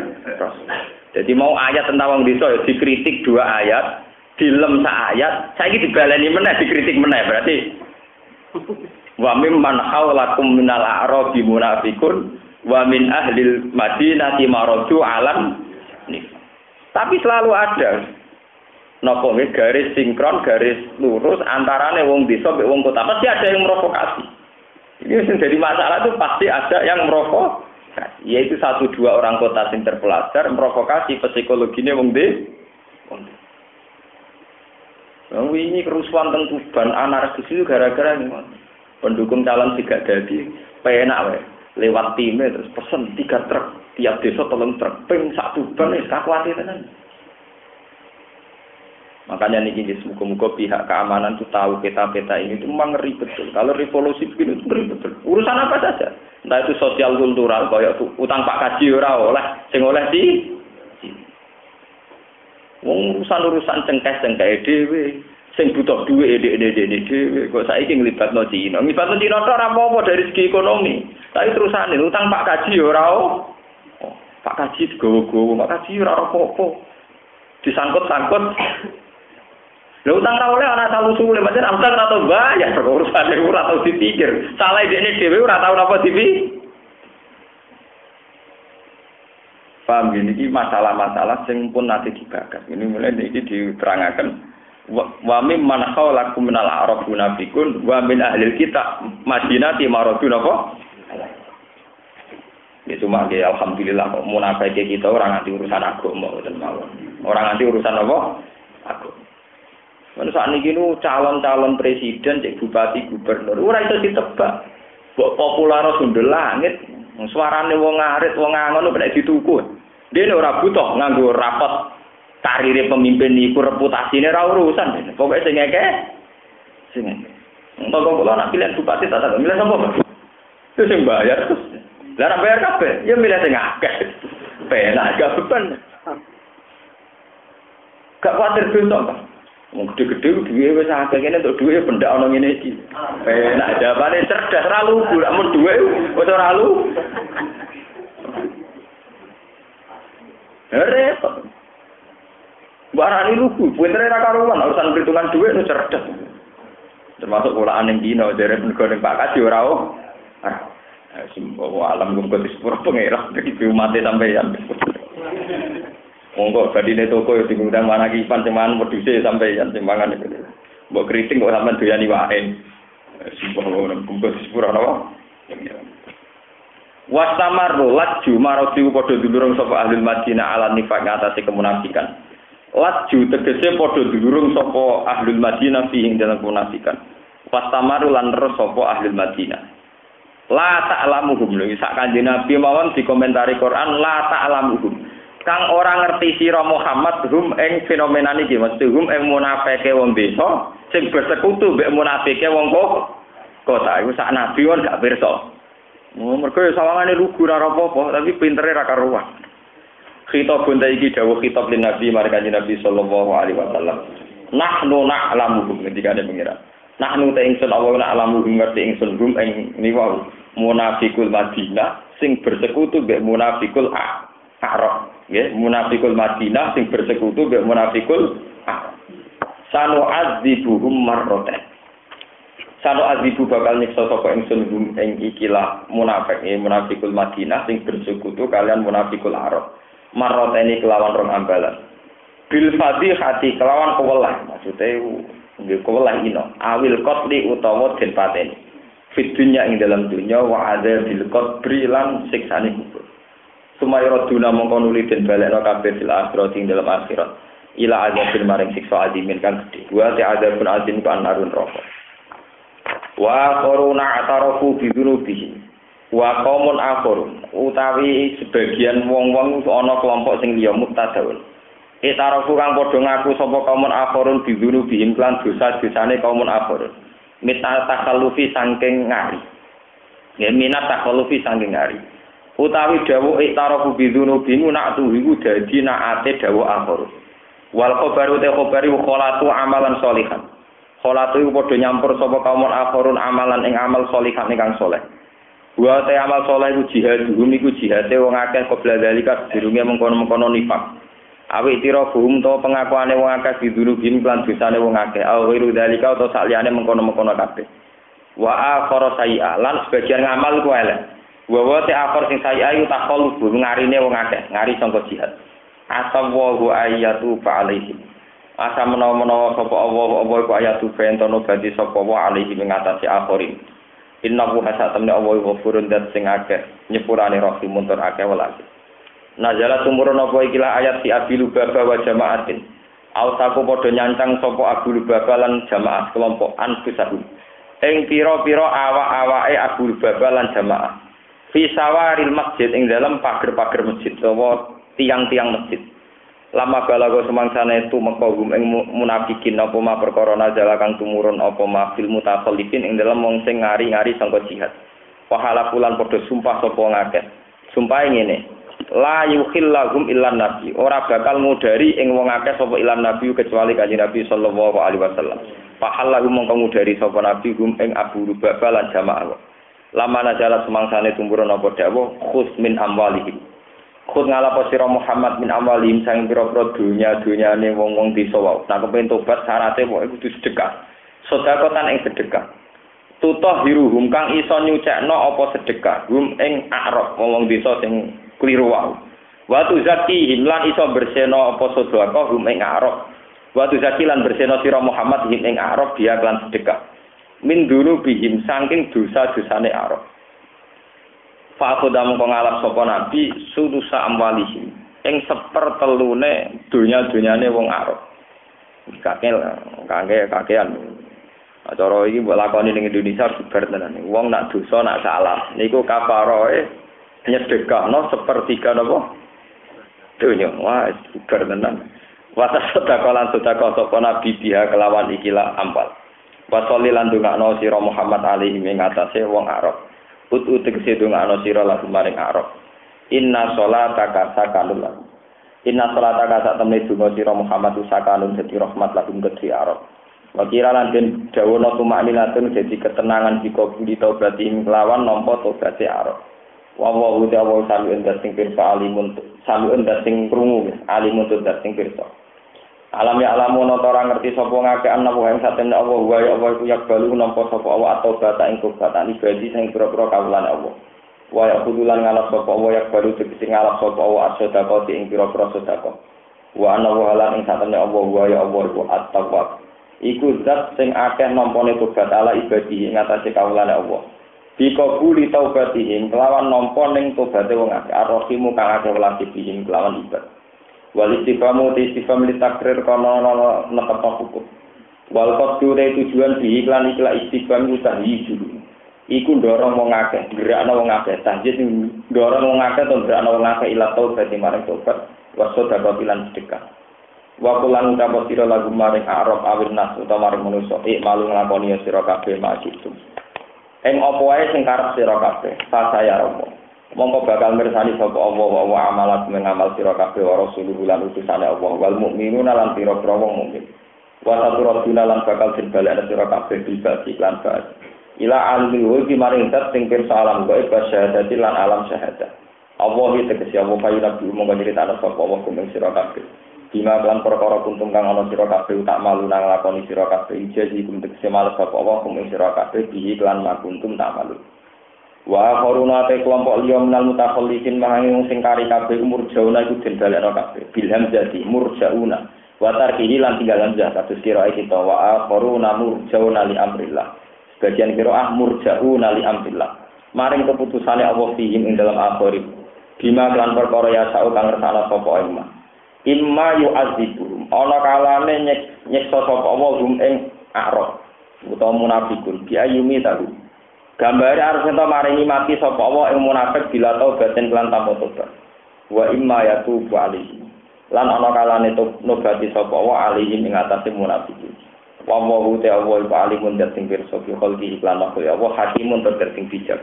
S2: Jadi mau ayat tentang wong desa ya dikritik 2 ayat, dilem sak ayat, saiki dibaleni meneh dikritik meneh berarti wa mimman haulakum minal a'rabi munafiqun wa min ahlil madinati maradu alam. Tapi selalu ada napa garis sinkron, garis lurus antarane wong desa mbek wong kota. Pasti ada yang merokokasi. Ini sing jadi masalah itu pasti ada yang merokokasi. Yaitu 1-2 orang kota sing terpelajar merokokasi psikologinya wong desa. Ini kerusuhan teng Tuban anarkis itu gara-gara pendukung calon tidak jadi penak wae. Lewat time terus pesen 3 truk tiap desa 3 truk ping 1 ban wis kakuati tenan. Makanya niki semoga-moga pihak keamanan itu tahu peta-peta ini itu memang ngeri betul. Kalau revolusi begini itu ngeri betul. Urusan apa saja. Entah itu sosial kultural kayak utang Pak Kaji ora oleh, sing oleh di urusan cengkeh dhewe, sing butuh duit dhewe kok saiki nglibatno Cina. Nglibatno Cina tok ora apa-apa dari segi ekonomi. Tapi terusane utang Pak Kaji ora Pak Kaji digowo-gowo, Pak Kaji ora apa-apa. Disangkut-sangkut. Lha utang ra oleh ana salusule, pancen utang ora tau bayar, urusane ora tau dipikir. Salah dekne dhewe ora tau napa dipikir. Paham ini masalah-masalah sing pun nanti dibahas. Ini mulai iki diterangaken wa mim man khawlakum minal a'rab munafiqun wa min ahlil kitab madinati maradu napa? Ya cuma ke alhamdulillah kok munafik kita orang anti urusan agama mboten mawon. Orang anti urusan apa? Agama. Men sak niki nu calon-calon presiden, cek bupati, gubernur ora iso ditebak. Mbok populer sundel langit, suarane wong arit, wong angon nek dituku. Dene ora butuh nganggo rapot karire pemimpin iku reputasine ora urusan. Pokoke sing akeh sing akeh. Untuk kula nak pilih bupati tak milih sapa? Itu sing bayar terus. Lah nek bayar kabeh, ya milih sing akeh. Penak gak beban. Gak kuwatir dosa, Pak. Wong gede-gede duwe wis akeh kene untuk duwe pendak ana ngene iki. Penak jawabane cerdas ra lugu, lak mun duwe wis ora lugu. Repot. Barani lugu, pintere ra karuan urusan perhitungan duit nu cerdas. Termasuk kulaan ning dina jare nego ning Pak Kaji ora oh. Semua alam gum sepuro pengira iki mate sampeyan. Monggo badine toko yo diundang mana kipan seman wedhuse sampeyan timbangan iki. Mbok kriting kok sampean doyani wae. Semua gum sepuro napa? Wasamaru laju marati padha dulurung sapa ahli Madinah ala nifaq ngatasi kemunafikan. Laju tegese padha dulurung sapa ahli Madinah ing dalam kemunafikan. Wasamaru lan terus sapa ahli Madinah. La ta'lamuhum lho sak Kanjeng Nabi mawon dikomentari Quran la ta'lamuhum. Kang ora ngerti sira Muhammad hum ing fenomena niki mesti hum ing munafike wong desa sing bersekutu mbek munafike wong kota iku sak nabi won gak pirsa. Mergo sawangane lugu ora apa-apa tapi pintere ra karuan. Khitab benda iki dawuh khitab lin Nabi marang Kanjeng Nabi sallallahu alaihi wasallam. Nahnu na'lamuhum ketika ada pengira. Nahnu ta ingsun Allah na'lamuhum ngerti ingsun hum ing niku munafikul Madinah sing bersekutu mbek munafikul Arab. Nggih, munafikul Madinah sing bersekutu mbek munafikul Arab. Sanu adzibuhum marratan. Sanu adzibu bakal nyiksa sapa ingsun hum ing ikilah munafik, munafikul Madinah sing bersekutu kalian munafikul Arab. Marratan kelawan rong ambalan. Bil fadhihati kelawan kewelah, maksude nggih kewelah ino. Awil qatli utawa den pateni. Fit dunya ing dalam dunya wa adzabil qabri lan siksane kubur. Sumayraduna mongko nuli den balekno kabeh fil akhirat ing dalam akhirat. Ila adzabil maring siksa adimin kang gedhe. Wa ta'adzabun azim kan narun roko. Wa qaruna atarafu bi dzunubihim. Wa qaumun akhirun utawi sebagian wong-wong ana kelompok sing liya mutadaun. Itarafu kang padha ngaku sapa kaumun akhirun bi dzunubihim lan dosa-dosane kaumun akhirun. Minat takhalufi saking ngari. Ya minat takhalufi saking ngari. Utawi dawuh iktarafu bidzunubihim nak tuhu dadi naate dawuh akhir. Wal khabaru te khabari kholatu amalan sholihan. Kholatu iku padha nyampur sapa kaum akhirun amalan ing amal sholihan ingkang saleh. Wa te amal saleh iku jihadhum iku jihate wong akeh qabla dalika dirunge mengkono-mengkono nifaq. Awi tirafhum to pengakuane wong akeh bidzunubihim lan dosane wong akeh. Awiru dalika utawa saliyane mengkono-mengkono kabeh. Wa akhara sayi'a lan sebagian ngamal ku elek. Wa te akhir sing sayi'a iku takhalufu ngarine wong akeh, ngari sangka jihad. Asawu ayatu fa alaihi. Asa menawa-menawa sapa Allah iku ayatu bentono badi sapa wa alaihi ing atase akhirin. Innahu hasatamna Allah ghafurun dat sing akeh nyepurane rahimun tur akeh welase. Nazala tumurun apa ikilah ayat si Abilu Baba wa jamaatin. Autaku padha nyancang sapa Abilu Baba lan jamaah kelompok anfusahum. Ing pira-pira awak-awake Abilu Baba lan jamaah. Fi sawaril masjid ing dalam pager-pager masjid utawa tiang-tiang masjid. Lama balago semangsane tu maqahum ing munafikin apa ma perkara nazala kang tumurun apa ma fil mutakhallifin ing dalam wong sing ngari-ngari sangka jihad. Wahalakulan padha sumpah sapa ngakeh. Sumpahe ngene. La yukhillahum illan nabi. Ora bakal ngudari ing wong akeh sapa ilan nabi kecuali Kanjeng Nabi sallallahu alaihi wasallam. Fahallahu mongko ngudari sapa nabi gum ing Abu Lubabah lan jamaah. Lama najala semangsane tumurun apa dawuh khus min amwalihim. Khud ngalapo sira Muhammad min amwalihim sang pira-pira dunya-dunyane wong-wong desa wae. Nah kepen tobat syaraté pokoke kudu sedekah. Sedekah ing sedekah. Tutah hiruhum kang iso nyucekno apa sedekah gum ing akrab wong desa sing kliru wae. Watu zakihim lan iso berseno apa sedekah hum ing arab. Watu zakilan berseno sira Muhammad him ing arab dia lan sedekah. Min dulu bihim saking dosa-dosane arab. Fa khudam kang ngalap sapa nabi sudusa amwalihim ing sepertelune donya-donyane wong arab. Kakean. Acara iki mbok lakoni ning Indonesia sebar tenan. Wong nak dosa nak salah niku kafaroe nyedekahno sepertiga napa dunya wah sebar tenan wata sedekah sapa nabi dia kelawan ikilah ampal wasoli lan dongakno sira Muhammad alaihi ing atase wong Arab utu tegese dongakno sira lan maring Arab inna sholataka sakanun inna sholataka sak temne donga sira Muhammad sakanun dadi rahmat lahum kedhi Arab wakira lan den dawono tumakninatun dadi ketenangan jika budi taubat ing lawan nampa tobaté Arab. Wa wa uta wa sami endas sing pirsa alimun sami endas sing krungu alimun endas sing pirsa. Alam ya alamun ora ngerti sapa ngake ana wae satemene Allah wa ya Allah iku yak balu nampa sapa Allah atau bata ing kubatan ibadi sing pira-pira kawulane Allah. Wa ya kudulan ngalap sapa Allah yak balu sing ngalap sapa Allah as-sedekah ing pira-pira sedekah. Wa ana wa lan ing satemene Allah wa ya Allah iku at-tawwab. Iku zat sing akeh nampane tobat ala ibadi ing atase kawulane Allah. Dikabuli taubatihim kelawan nampa ning tobaté wong akeh arrohimu kang akeh welas dihim kelawan ibad. Wal istifamu istifam li takrir kana netep hukum. Wal qadure tujuan bi iklan istifam utahi dulu. Iku ndorong wong akeh, gerakno wong akeh, tahjid ndorong wong akeh to gerakno wong akeh ila taubat marang tobat, wasodaqah lan sedekah. Wa kulan ucap sira lagu maring arab awil nas utawa maring manusa malu nglakoni sira kabeh maksitum. Ing apa wae sing karep sira kabeh, saya romo. Monggo bakal mirsani sapa Allah wa amalat mengamal sira kabeh wa rasuluhu lan utusane Allah wal mukminuna lan pira-pira wong mukmin. Wa saturaduna lan bakal dibalekne sira kabeh bisa iklan bae. Ila alimul ghaib maring zat sing pirsa alam gaib syahadati lan alam syahadat. Allah iki tegese Allah kaya nabi monggo nyritakno sapa Allah kumeng sira kabeh. Bima lan perkara kuntum kang ana sira kabeh tak malu nang lakoni sira kabeh jadi kum tegese males sapa Allah kumeng sira kabeh bihi lan makuntum tak malu. Wa qaruna te kelompok liya menal mutakhallifin mahang sing kari kabeh umur jauna iku den balekno kabeh bilham jadi murjauna wa tarkihi lan tinggal hamzah kados kira kita wa qaruna murjauna li amrillah sebagian kira murjauna li amrillah maring keputusane Allah fihim ing dalam akhir bima lan perkara ya sak kang ngersakno sapa imma yu'adzibuhum ana kalane nyiksa sapa Allah hum ing a'rab utawa munafikun bi ayumi tahu gambare arep ento maringi mati sapa Allah ing munafik bila taubaten lan tanpa tobat wa imma yatubu alaihi lan ana kalane nobati sapa Allah alaihi ing atase munafikin wa wa ta'ala wa alimun dating pirsa fi khalqi iklan ya Allah hakimun terting bijak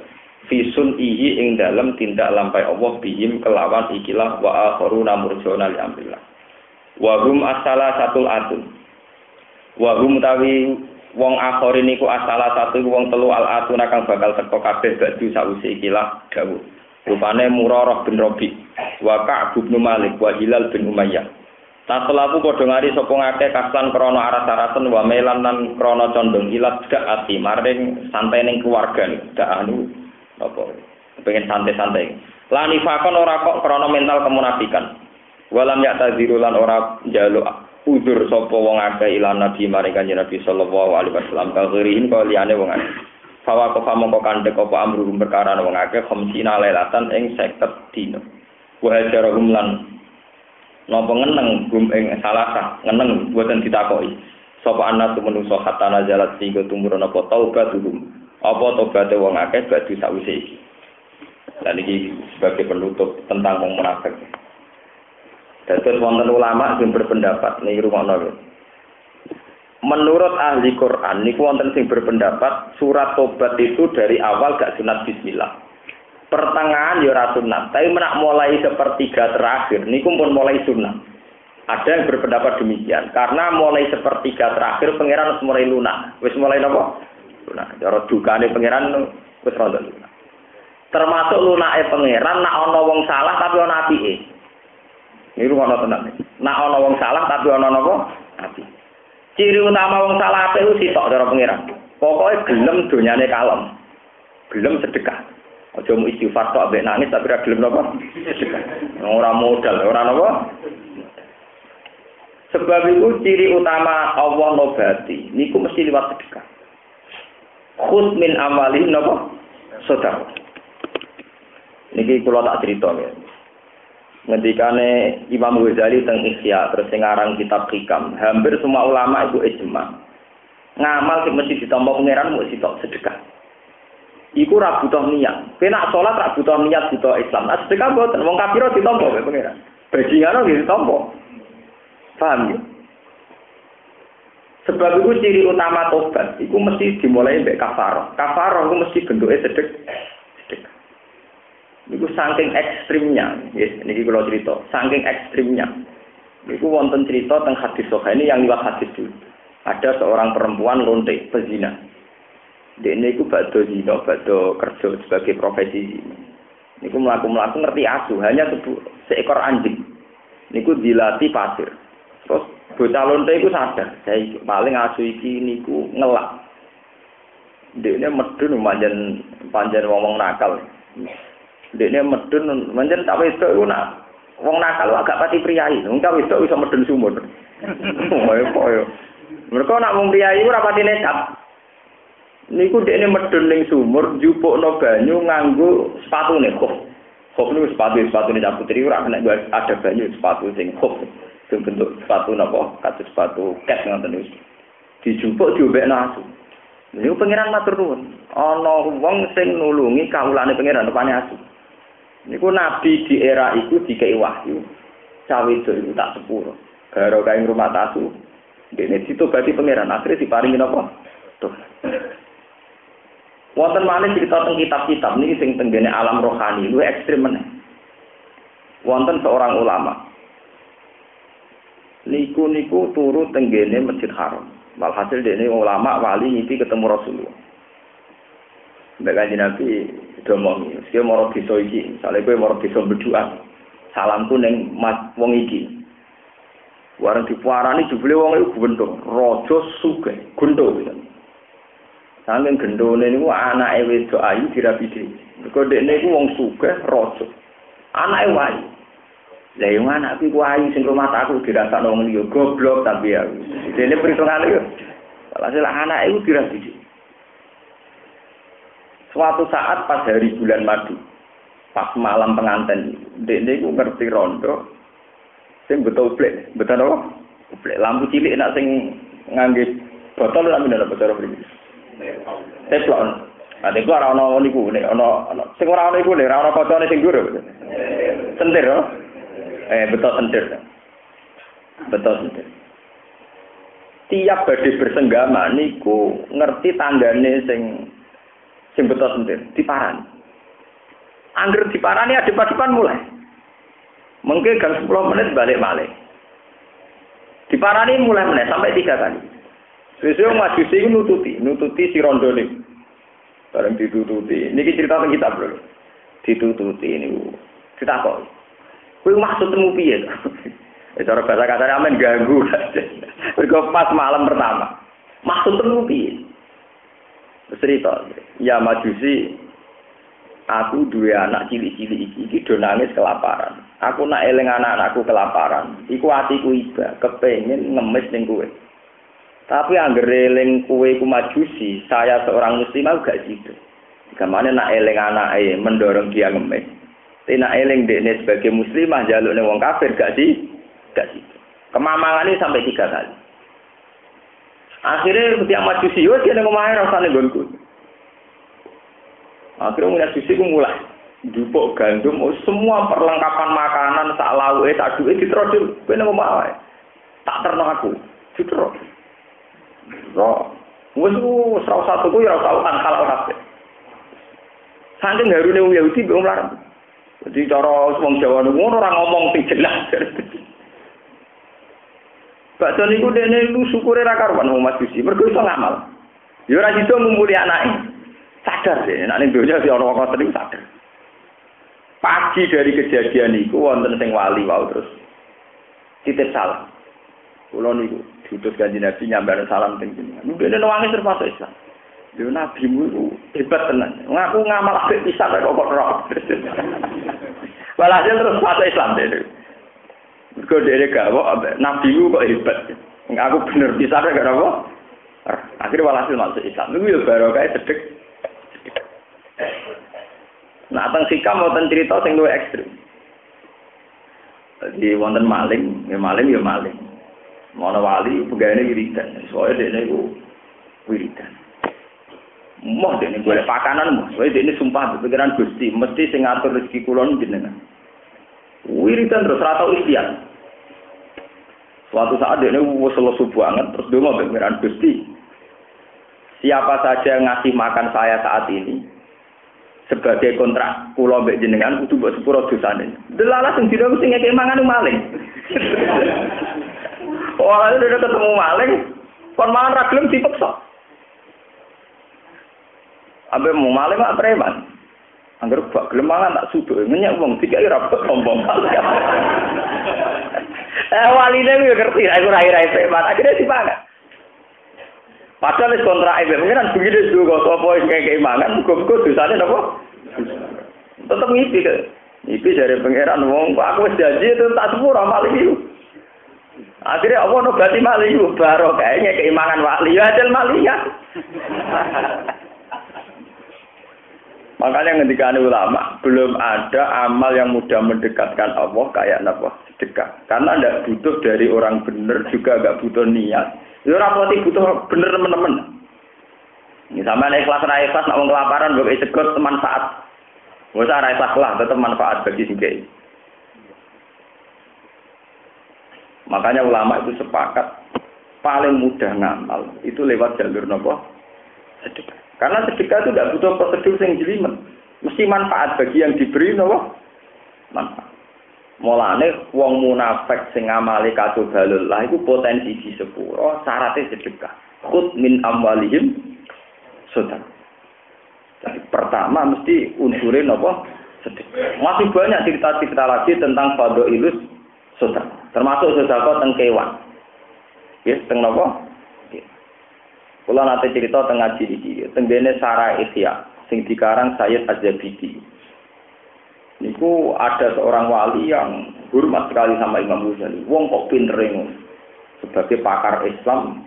S2: fisun ihi ing dalem tindak lampai Allah bihim kelawan ikilah wa akharuna murjona li amrillah wa hum asala satul atun wa hum tawi wong akharin niku asala satu wong telu al atun kang bakal teko kabeh badu sawise ikilah dawuh rupane Murarah bin Rabi wa Ka'b bin Malik wa Hilal bin Umayyah taselapu padha ngari sapa ngakeh kaslan krana aras-arasen wa melan lan krana condong ilat dak ati maring santai ning keluarga dak anu apa pengen santai-santai lan ifakon ora kok krana mental kemunafikan walam ya taziru lan ora njaluk udzur sapa wong akeh ilan nabi maring kanjeng Nabi sallallahu alaihi wasallam kagirihin kaya liyane wong akeh fawa kofa mongko kandhek apa amruhum perkara wong akeh khamsina lailatan ing 50 dina wa hajarahum lan napa ngeneng gum ing salasa ngeneng boten ditakoki sapa anak menungso hatta nazalat sehingga tumurun apa taubatuhum apa tobaté wong akeh badhe sawise iki. Lan iki sebagai penutup tentang wong munafik. Dados wonten ulama sing berpendapat niki rumono. Menurut ahli Quran niku wonten sing berpendapat surat tobat itu dari awal gak sunat bismillah. Pertengahan ya ora sunat, tapi menak mulai sepertiga terakhir niku pun mulai sunat. Ada yang berpendapat demikian karena mulai sepertiga terakhir pangeran wis mulai lunak. Wis mulai napa? Nah, cara dukane pangeran wis rada lunak. Termasuk lunake pangeran nek ana wong salah tapi ana apike. Niku ana tenan. Nek ana wong salah tapi ana napa? Apik. Ciri utama wong salah apik ku sitok cara pangeran. Pokoke gelem donyane kalem. Gelem sedekah. Aja mu istighfar tok ambek nangis tapi ora gelem napa? Sedekah. Ora modal, ora napa? Sebab itu ciri utama Allah nobati niku mesti liwat sedekah. Khud min amalin napa? Sedekah. Niki kula tak crito ya. Ngendikane Imam Ghazali teng Ihya terus sing aran kitab Hikam, hampir semua ulama itu ijma. Ngamal sing mesti ditampa pangeran mesti tok sedekah. Iku ra butuh niat. Penak salat ra butuh niat, butuh Islam. Nah, sedekah boten wong kafir ditampa karo pangeran. Bajingan nggih ditampa. Paham ya? Sebab itu ciri utama tobat itu mesti dimulai mbek kafarah. Kafarah itu mesti bentuke sedekah. Niku saking ekstrimnya, yes, niki kula cerita, saking ekstrimnya. Niku wonten cerita teng hadis sahih ini yang liwat hadis dulu. Ada seorang perempuan lonte pezina. Dene iku badhe zina, badhe kerja sebagai profesi zina. Niku mlaku-mlaku ngerti asu, hanya seekor anjing. Niku dilatih pasir. Terus bocah lonte iku sadar, saya paling asu iki niku ngelak. Dekne medun panjen wong nakal. Dekne medun panjen tak wedok iku nak wong nakal agak pati priyayi. Wong tak wedok iso medun sumur. Koyo. Mereka nak wong priyayi ora pati nekat. Niku dekne medun ning sumur njupukno banyu nganggo sepatune kok. Kok niku sepatune Cak Putri ora kena ada banyu sepatu sing kok. Sing bentuk sepatu napa? Kados sepatu ket ngoten niku. Dijupuk diombekno asu. Niku pangeran matur nuwun. Ana wong sing nulungi kawulane pangeran rupane asu. Niku nabi di era iku dikei wahyu. Cawe itu tak sepuro. Karo kae rumah asu. Dene ditobati pangeran akhire diparingi napa? Tuh. Wonten malih cerita teng kitab-kitab niki sing tenggene alam rohani luwih ekstrem meneh. Wonten seorang ulama. Niku turu tenggene Masjid Haram. Walhasil dene ulama wali ngipi ketemu Rasulullah. Mbak Kanjeng Nabi domong, "Sing moro desa iki, misale kowe moro desa berdoa. Salamku ning wong iki." Warang dipuarani jebule wong iku gendho, raja sugih, gendho pisan. Saking gendhone niku anake wedok ayu dirabi dhewe. Mergo dekne iku wong sugih, raja. Anake wayu. Lah yo anakku ku ayu sing rumah aku dirasakno wong liya goblok tapi ya. Dene perhitungan yo. Walhasil anake iku dirabi. Suatu saat pas hari bulan madu, pas malam pengantin, dekne iku ngerti rondo sing betul plek, betul apa? Plek lampu cilik nak sing ngangge botol lampu ndak botol mriki. Teflon. Ade ku ora ono niku nek ono sing ora ono iku nek ora ono kocone sing dhuwur. Sentir yo. Betul sentir. Tiap badhe bersenggama niku ngerti tanggane sing betul sentir, diparani. Angger diparani adep-adepan mulai. Mengke gang 10 menit balik malih. Diparani mulai meneh sampai 3 kali. Sesuk majusi iku nututi si rondo niku. Bareng ditututi. Niki cerita teng kitab lho. Ditututi niku. Ditakoki. Kuwi maksudmu piye? Cara bahasa kasar amen ganggu. Mergo pas malam pertama. Maksudmu piye? Cerita, ya majusi, aku duwe anak cilik-cilik iki do nangis kelaparan. Aku nak eling anak-anakku kelaparan. Iku atiku iba, kepengin ngemis ning kowe. Tapi anggere eling kowe iku majusi, saya seorang muslim gak sido. Gamane nak eling anake mendorong dia ngemis. Nek eling dekne sebagai muslimah njaluk ning wong kafir gak sido. Kemamangane sampai 3 kali. Akhirnya ketika majusi, yo dia nang omahe rasane nggonku. Akhirnya majusi ku mulai njupuk gandum, semua perlengkapan makanan sak lawuhe sak duwe diterus kowe nang omahe. Tak terno aku, diterus. Wes ora satu ku ya ora tau halal kabeh. Saking garune wong Yahudi mbok larang. Jadi cara wong Jawa ngono ora ngomong sing jelas. Bakso niku dene lu syukure ra karuan wong majusi, mergo iso ngamal. Ya ora iso ngumpuli anake. Sadar dene nek ning donya si ana wong ngoten sadar. Pagi dari kejadian niku wonten sing wali wau terus titip salam. Kula niku diutus Kanjeng Nabi nyambar salam teng jenengan. Dene nangis termasuk Islam. Lho nabimu iku hebat tenan. Ngaku ngamal apik pisan kok roh. Walhasil terus masuk Islam dene. Mergo dhewe gawok nabimu kok hebat. Aku bener bisa gak apa? Akhirnya walhasil masuk Islam. Niku ya barokah sedek. Nah, teng sikam wonten cerita sing luwih ekstrem. Jadi wonten maling, ya maling. Mono wali pegawene wiridan. Soale dekne iku wiridan. Moh dekne golek pakanan, soale dekne sumpah pikiran Gusti, mesti sing ngatur rezeki kula jenengan. Wiridan terus ora tau ikhtiar. Suatu saat dia ini lesu banget, terus dia mau pengiran Gusti. Siapa saja yang ngasih makan saya saat ini, sebagai kontrak kula mbek jenengan, kudu mbok sepuro dosane. Delalah sing dina mesti ngekek mangan maling. Orang itu udah ketemu maling, kon mangan ra gelem dipeksa. Abe mau maling mak preman. Angger bak gelem mangan tak suduk ngenyak wong dikai ra sombong. Waline yo ngerti aku rai-rai preman akhirnya dipangan. Padahal wis kontrak e pengiran begini juga sapa kayak mangan muga-muga dosane napa? Tetep ngipi ke. Ngipi dari pengiran wong aku wis janji itu tak sepuro mali iku. Akhirnya apa nobati mali iku baro kayaknya keimangan wali ya ajal mali ya. Makanya ketika ulama belum ada amal yang mudah mendekatkan Allah kayak apa sedekah. Karena tidak butuh dari orang benar juga nggak butuh niat. Ya orang butuh bener teman-teman. Ini sama ikhlas ikhlas nak kelaparan bagi segot manfaat. Nggak usah ikhlas lah tetap manfaat bagi singkai. Makanya ulama itu sepakat paling mudah ngamal itu lewat jalur nopo sedekah. Karena sedekah itu tidak butuh prosedur yang jelimet. Mesti manfaat bagi yang diberi nopo manfaat. Mulane wong munafik sing ngamali kadobalul lah iku potensi di sepuro syaratnya sedekah. Khud min amwalihim sedekah. Jadi pertama mesti unsurin apa? Sedekah. Masih banyak cerita-cerita lagi tentang fadhailus sedekah. Termasuk sedekah teng kewan. Ya, teng napa? Kula nate cerita teng ngaji iki, teng dene Sarah Ihya sing dikarang Sayyid Az-Zabidi. Niku ada seorang wali yang hormat sekali sama Imam Ghazali. Wong kok pinter ngono. Sebagai pakar Islam,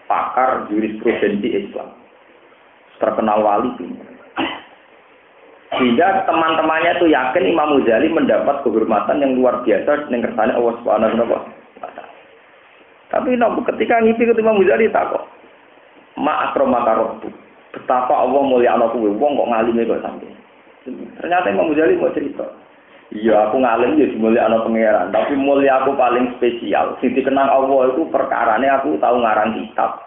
S2: pakar jurisprudensi Islam. Terkenal wali pinter. Sehingga teman-temannya itu yakin Imam Ghazali mendapat kehormatan yang luar biasa ning kersane Allah Subhanahu wa taala. Tapi ketika ngipi ke Imam Ghazali takok, "Ma akramaka rabbu." Betapa Allah mulia ana kuwe wong kok ngalime kok sampe. Ternyata Imam Ghazali mau cerita. Iya, aku ngalim ya dimulia ana pangeran, tapi mulia aku paling spesial. Sing dikenang Allah itu perkarane aku tahu ngarang kitab.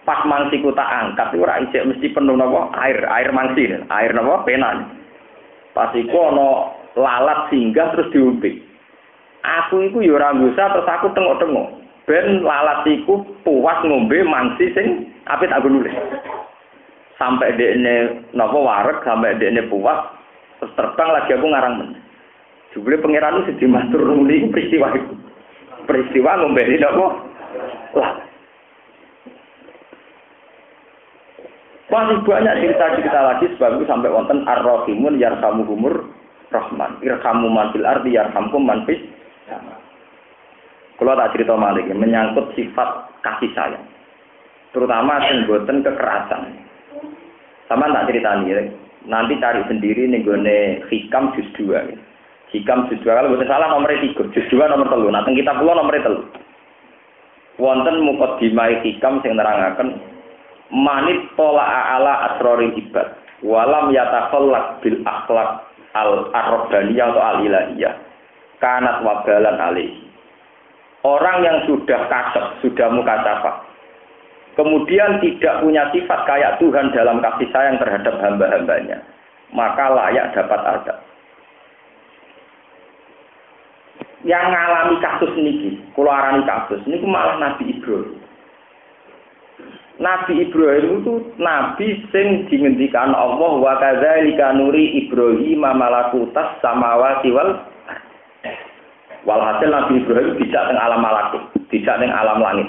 S2: Pas mangsiku tak angkat ora isih mesti penuh napa air mangsi, air napa pena. Pas iku ana lalat singgah terus diumpik. Aku iku ya ora ngusah terus aku tengok-tengok. Ben lalat iku puas ngombe mangsi sing apik tak nulis. Sampai dekne napa wareg sampai dekne puas terus terbang lagi aku ngarang men. Jebule pangeran itu dimatur nuli peristiwa itu. Peristiwa ngombeni napa? Lah. Masih banyak cerita-cerita lagi sebab itu sampai wonten ar-rahimun yarhamuhumur rahman. Irhamu man fil ardi yarhamkum man fis sama. Kalau tak cerita malih menyangkut sifat kasih sayang. Terutama sing boten kekerasan. Sama tak ceritani ya. Nanti cari sendiri nih gone Hikam juz 2. Hikam juz 2 kalau boten salah nomor 3, juz 2 nomor 3. Nah teng kitab kula nomor 3. Wonten muqaddimah Hikam sing nerangaken manit tola ala asrori ibad walam yatakhallaq bil akhlaq al-rabbaniyah atau al-ilahiyah kanat wabalan alaihi. Orang yang sudah kasab, sudah mukasyafah kemudian tidak punya sifat kayak Tuhan dalam kasih sayang terhadap hamba-hambanya, maka layak dapat azab. Yang ngalami kasus niki, kula arani kasus niku malah Nabi Ibrahim. Nabi Ibrahim itu nabi sing dingendikan Allah wa kadzalika nuri Ibrahim malakutas samawati wal walhasil Nabi Ibrahim tidak teng alam malakut, tidak teng alam langit.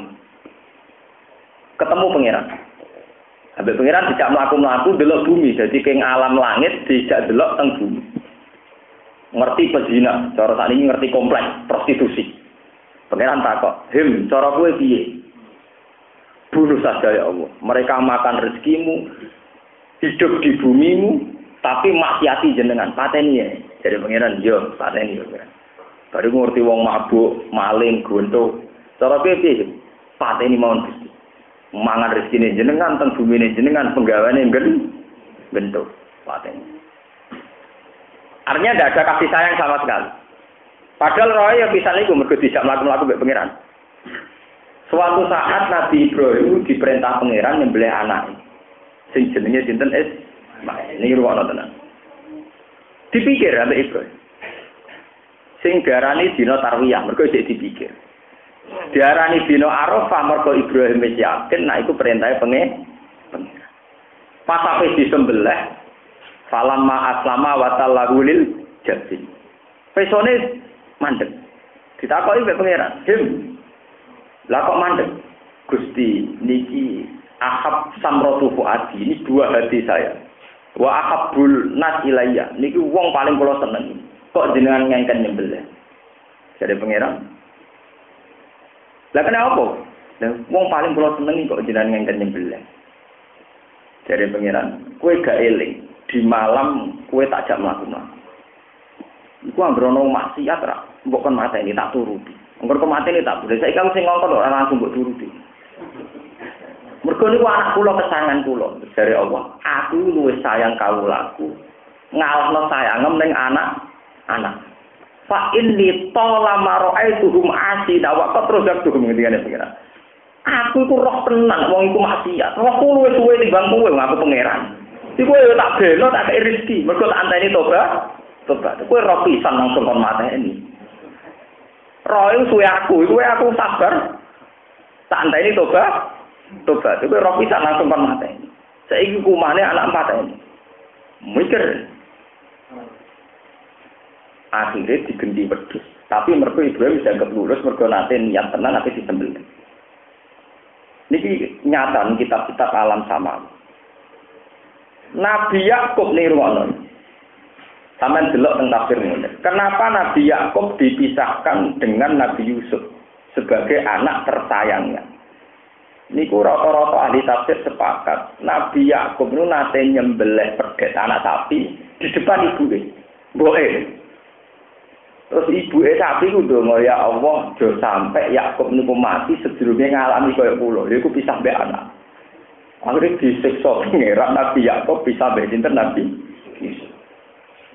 S2: Ketemu pangeran. Habis pangeran tidak mlaku-mlaku delok bumi, jadi keng alam langit tidak delok teng bumi. Ngerti pezina, cara sakniki ngerti kompleks prostitusi. Pangeran takok, "Him, cara kowe piye?" Bunuh saja ya Allah. Mereka makan rezekimu, hidup di bumimu, tapi maksiati jenengan. Pateni ya. Jadi pangeran, yo pateni yo. Baru ngerti wong mabuk, maling, gontok. Cara piye? Pateni mawon Gusti. Mangan rezekine jenengan, teng bumine jenengan, penggaweane bentuk. Pateni. Artinya tidak ada kasih sayang sama sekali. Padahal roh yang bisa niku mergo tidak mlaku-mlaku mbek pangeran. Suatu saat Nabi Ibrahim diperintah pangeran nyembelih anak. Sing jenenge sinten Ismail. Niki ruwono tenan. Dipikir ambek Ibrahim. Sing diarani dina tarwiyah, mergo isih dipikir. Diarani dina Arafah mergo Ibrahim wis yakin nek iku perintahe pangeran. Pas ape disembelih Falamma aslama wa tallahu lil jabin. Pesone mandek. Ditakoki mbek pangeran, "Dim, lah kok mandek?" "Gusti, niki ahab samratu fuadi, ini dua hati saya. Wa ahabbul nas ilayya, niki wong paling kula seneng. Kok jenengan ngengken nyembelih?" Jadi pangeran. Lah kenapa? Lah wong paling kula seneng kok jenengan ngengken nyembelih. Jadi pangeran, kowe gak eling, di malam kowe tak jak mlaku-mlaku. Iku anggere maksiat ra, mbok kon mateni tak turuti. Angger kok mateni tak boleh. Saiki kamu sing ngongkon ora langsung mbok turuti. Mergo niku anak kula kesayangan kula, dari Allah. Aku luwih sayang kawulaku. Ngalahno sayangem ning anak. Fa inni talama ra'aituhum asida wa qatrojak tuhum ngene pengiran. Aku iku roh tenan wong iku maksiat. Rohku luwih suwe timbang kowe aku pangeran. Iku yo tak belo tak kei rezeki. Mergo tak anteni tobat. Kowe roh pisan langsung kon mateni. Roh iku suwe aku sabar. Tak anteni tobat. Kowe roh pisan langsung kon mateni. Saiki kumane anak mateni. Mikir. Akhirnya digenti wedhus. Tapi mergo Ibrahim bisa lulus mergo nate niat tenan tapi disembelih. Niki nyata kitab-kitab alam sama. Nabi Yakub nirwana. Sampeyan delok teng tafsir ngene. Kenapa Nabi Yakub dipisahkan dengan Nabi Yusuf sebagai anak tersayangnya? Niku rata-rata ahli tafsir sepakat. Nabi Yakub niku nate nyembelih pedet anak sapi di depan ibuke. Mboke. Terus ibuke sapi ku ndonga, ya Allah, aja sampai Yakub niku mati sedurunge ngalami kaya kula. Lha iku pisah mbek anak. Akhire disiksa pangeran Nabi Yakub pisah mbek sinten Nabi Yusuf.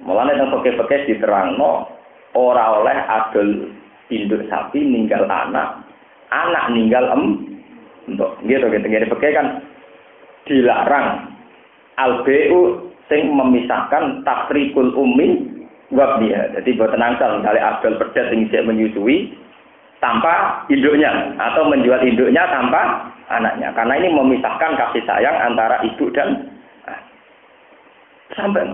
S2: Mulane nang peke-peke diterangno ora oleh adol induk sapi ninggal anak ninggal untuk gitu ngene peke kan dilarang albu sing memisahkan tafrikul ummi wa biha. Jadi boten angsal misalnya adol pedet sing isih menyusui tanpa induknya atau menjual induknya tanpa anaknya. Karena ini memisahkan kasih sayang antara ibu dan sampai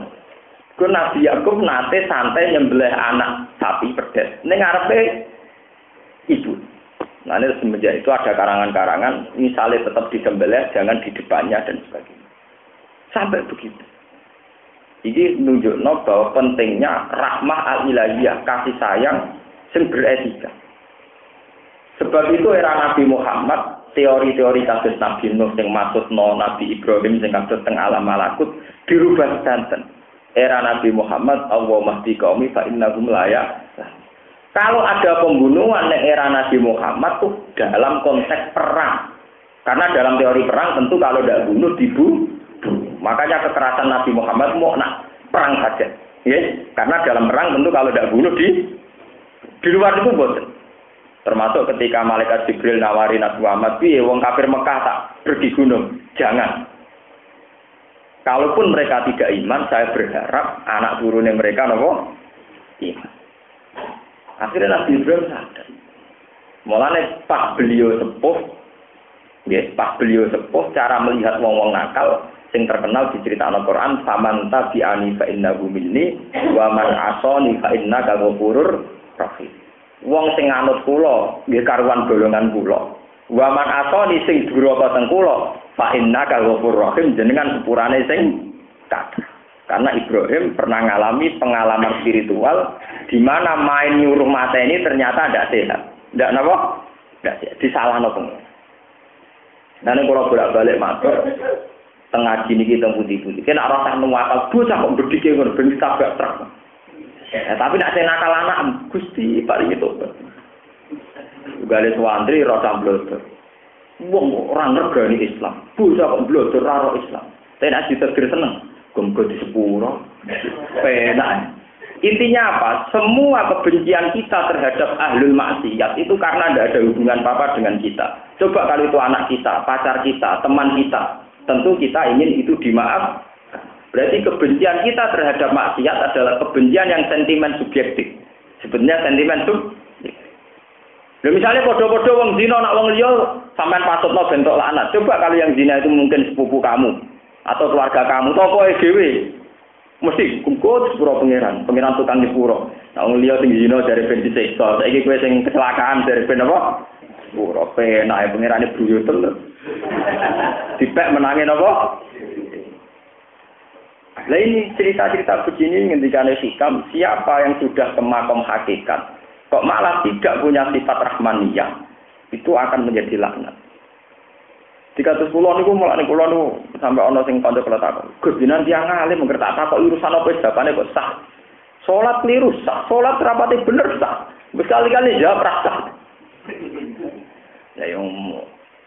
S2: Nabi Yakub nate santai nyembelih anak sapi pedet ning ngarepe ibu. Nah, ini semenjak itu ada karangan-karangan misalnya tetap disembelih jangan di depannya dan sebagainya. Sampai begitu. Ini menunjukkan bahwa pentingnya rahmah al-ilahiyah, kasih sayang yang beretika. Sebab itu era Nabi Muhammad, teori-teori kasus Nabi Nuh yang maksud Nabi Ibrahim yang kasus teng alam malakut dirubah santen. Era Nabi Muhammad, Allahumma hdi qaumi fa innahum la ya'lamun. Kalau ada pembunuhan di era Nabi Muhammad tuh dalam konteks perang. Karena dalam teori perang tentu kalau tidak bunuh dibunuh. Makanya kekerasan Nabi Muhammad mau nak perang saja. Ya, karena dalam perang tentu kalau tidak bunuh di luar itu boten. Termasuk ketika malaikat Jibril nawari Nabi Muhammad, piye wong kafir Mekah tak pergi gunung. Jangan. Kalaupun mereka tidak iman, saya berharap anak turunnya mereka nopo iman. Akhirnya Nabi Ibrahim sadar. Mulane pas beliau sepuh, cara melihat wong-wong nakal sing terkenal diceritakan Al-Qur'an, "Faman tabi'ani fa innahu minni wa man 'asani fa innaka ghafurur rahim." Wong sing anut kula nggih karuan golongan kula. Wa man 'asani sing duraka teng kula fa innaka ghafurur rahim, jenengan sepurane sing kathah. Karena Ibrahim pernah mengalami pengalaman spiritual di mana main nyuruh mateni ternyata tidak sehat. Tidak napa? Tidak sehat. Disalahno pengen. Nah, ini kalau bolak-balik matur tengah gini kita putih-putih. Kena rasa nuwakal bocah kok berdike ngono ben ditabrak truk. Tapi nek sing nakal anak Gusti paling itu. Gale suwandri rasa blodor. Wong ora ngergani Islam. Bocah kok blodor karo Islam. Tapi nek ditegur seneng. Gomgo di sepuro, penak. Intinya apa? Semua kebencian kita terhadap ahlul maksiat itu karena tidak ada hubungan apa-apa dengan kita. Coba kalau itu anak kita, pacar kita, teman kita, tentu kita ingin itu dimaaf. Berarti kebencian kita terhadap maksiat adalah kebencian yang sentimen subjektif. Sebenarnya sentimen subjektif. Nah, misalnya podo-podo wong zina nak wong liya sampean patutno bentuk laknat. Coba kalau yang zina itu mungkin sepupu kamu atau keluarga kamu, tokoe dhewe. Mesti kumpul sepuro pangeran tukang nyepuro. Nah wong liya sing zina dari ben disiksa. Saiki kowe sing kecelakaan dari ben apa? Sepuro penak pangerane bruyutel. Dipek menangi napa? Lah ini cerita-cerita begini ngendikane Hikam, siapa yang sudah ke makom hakikat kok malah tidak punya sifat rahmaniyah, itu akan menjadi laknat. Dikatus kula niku mulane kula niku sampe ana sing kanca kula takon. Gus dinan tiyang alim ngerti tak takok urusan apa jawabane kok sah. Salat keliru sah, salat rapate bener sah. Wis kali-kali jawab ra sah. Ya yang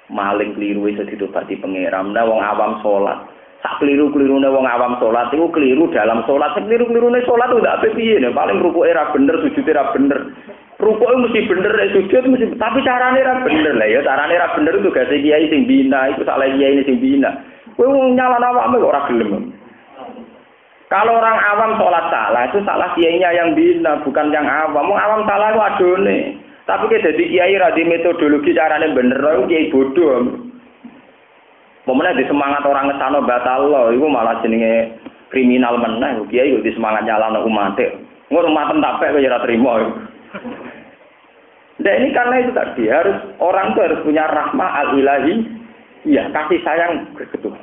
S2: maling keliru iso ditobati pangeran. Nah wong awam salat. Sak keliru-kelirune wong awam salat iku keliru dalam salat. Keliru-kelirune salat ku ndak piye paling rukuke ra bener, sujude ra bener. Rukuke mesti bener, sujud mesti, tapi carane ra bener lah ya, carane ra bener itu gase kiai sing bina, iku salah kiai sing bina. Kowe wong nyalano awakmu kok ora gelem. Kalau orang awam sholat salah, itu salah kiainya yang bina, bukan yang awam. Wong awam salah itu adone. Tapi ke dadi kiai ra di metodologi carane bener, itu kiai bodoh. Momennya di semangat orang ngesano batal lo, itu malah jenenge kriminal meneh. Kiai itu di semangat nyalano umat. Ngono umat tak kok ya ora trimo. Nah ini karena itu tadi orang itu harus punya rahmah al-ilahi, ya kasih sayang berketuhan.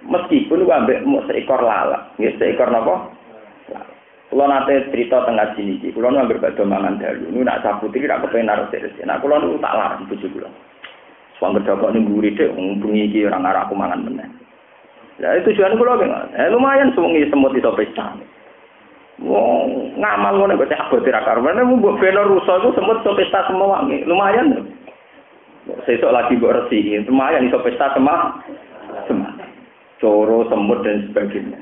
S2: Meskipun ambek seekor lalat, ya seekor napa? Kalau nanti cerita tengah sini, kalau nu ambil badhe mangan dalu, nu nak saputi nak kepen naruh seresi. Nah kalau nu tak larang bojo kula. Suang kedapok ning mburi dhek bengi iki ora ngarep aku mangan meneh. Lah itu tujuan kula nggih. Lumayan sewengi semut iso pesta. Wong ngamal ngono kok tak abote ra karuan. Nek mbok beno rusa iku semut iso pesta semua wangi. Lumayan. Sesuk lagi mbok resiki, lumayan iso pesta semua. Coro, semut dan sebagainya.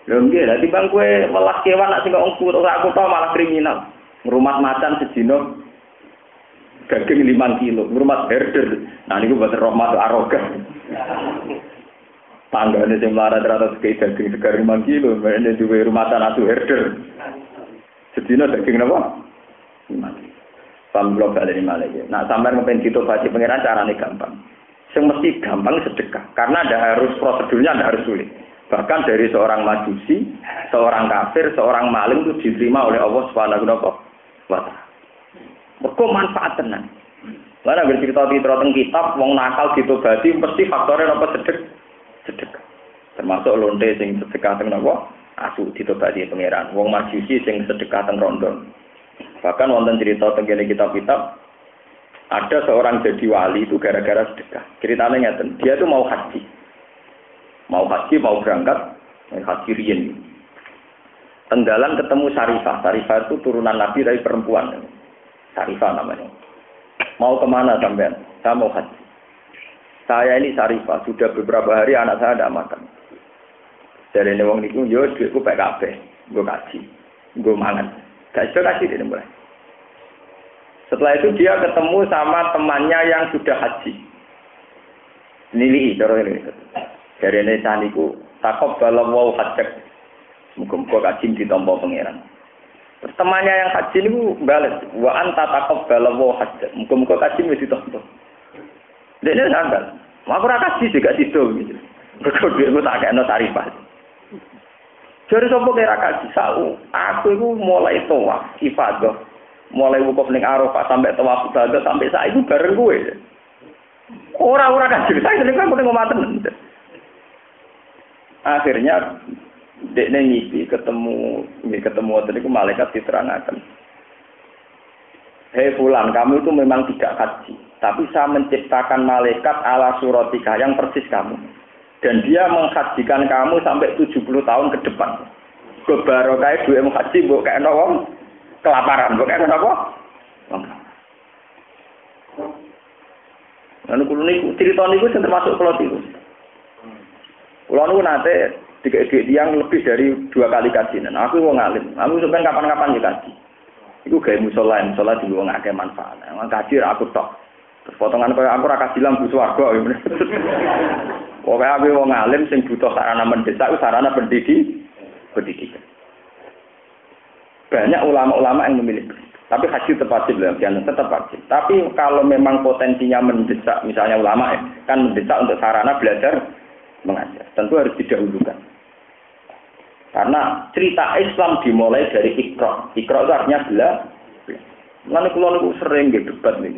S2: Lho nggih, dadi bang kowe welas kewan nak sing kok aku tau malah kriminal. Ngrumat macan sedina daging 5 kilo, ngrumat herder. Nah niku boten rahmat arogan. Tanggane sing mlarat rata sekei daging segar 5 kilo, meneh duwe rumatan asu herder. Sedina daging napa? 5 kilo. Pamblok dari Malaysia. Nah, sampean ngepen ditobati pangeran carane gampang. Yang mesti gampang sedekah, karena ada harus prosedurnya, ada harus sulit. Bahkan dari seorang majusi, seorang kafir, seorang maling itu diterima oleh Allah Subhanahu wa Ta'ala. Mergo manfaat tenan. Lan anggere cerita teng kitab wong nakal ditobati mesti faktornya apa sedekah. Termasuk lonte sing sedekah teng napa? Asu ditobati pangeran. Wong majusi sing sedekah teng rondo. Bahkan wonten cerita teng kitab-kitab ada seorang jadi wali itu gara-gara sedekah. Ceritanya ngeten, dia itu mau haji, mau berangkat, haji riyen. Tenggalan ketemu Sarifah. Sarifah itu turunan Nabi dari perempuan. Sarifah namanya. Mau kemana sampean? Saya mau haji. Saya ini Sarifah, sudah beberapa hari anak saya tidak makan. Dari wong niku yo dhuwitku pek kabeh, nggo kaji, nggo mangan. Gak iso kasih dia mulai. Setelah itu dia ketemu sama temannya yang sudah haji. Nili cara ini. Dari ini saniku taqabbalallahu hajjak. Muga-muga kaji ditampa pangeran. Terus temannya yang haji niku bales, wa anta taqabbalallahu hajjak. Muga-muga kaji wis ditampa. Dene sandal. Aku ora kaji juga sido gitu. Mergo dhuwitku tak kena Sarifah. Jare sapa kira kaji sau. Aku iku mulai tawaf ifadah. Mulai wukuf ning Arafah sampai tawaf ibadah sampai saiki bareng kowe. Ora kan cerita iki kan mung ngomaten. Akhirnya dekne ngisi ketemu tadi malaikat diterangaken. Hei fulan, kamu itu memang tidak haji, tapi saya menciptakan malaikat ala suratika yang persis kamu. Dan dia menghajikan kamu sampai 70 tahun ke depan. Kebarokah duwe haji mbok kena wong kelaparan, bukan apa? Lalu kulo niku cerita niku sing termasuk plot itu. Kulo niku nate dikek yang lebih dari 2 kali kajian. Aku wong alim. Aku sampeyan kapan-kapan ya kaji. Iku gawe musala, musala di wong akeh manfaat. Wong kaji aku tok. Terus potongan koyo aku ora kaji lampu swarga. Pokoke aku wong alim sing butuh sarana mendesak, sarana pendidikan. Banyak ulama-ulama yang memilih. Tapi haji tetap wajib, tetap wajib. Tapi kalau memang potensinya mendesak, misalnya ulama kan mendesak untuk sarana belajar mengajar, tentu harus didahulukan. Karena cerita Islam dimulai dari Iqra. Iqra itu artinya belajar. Lalu kula niku sering nggih debat nih.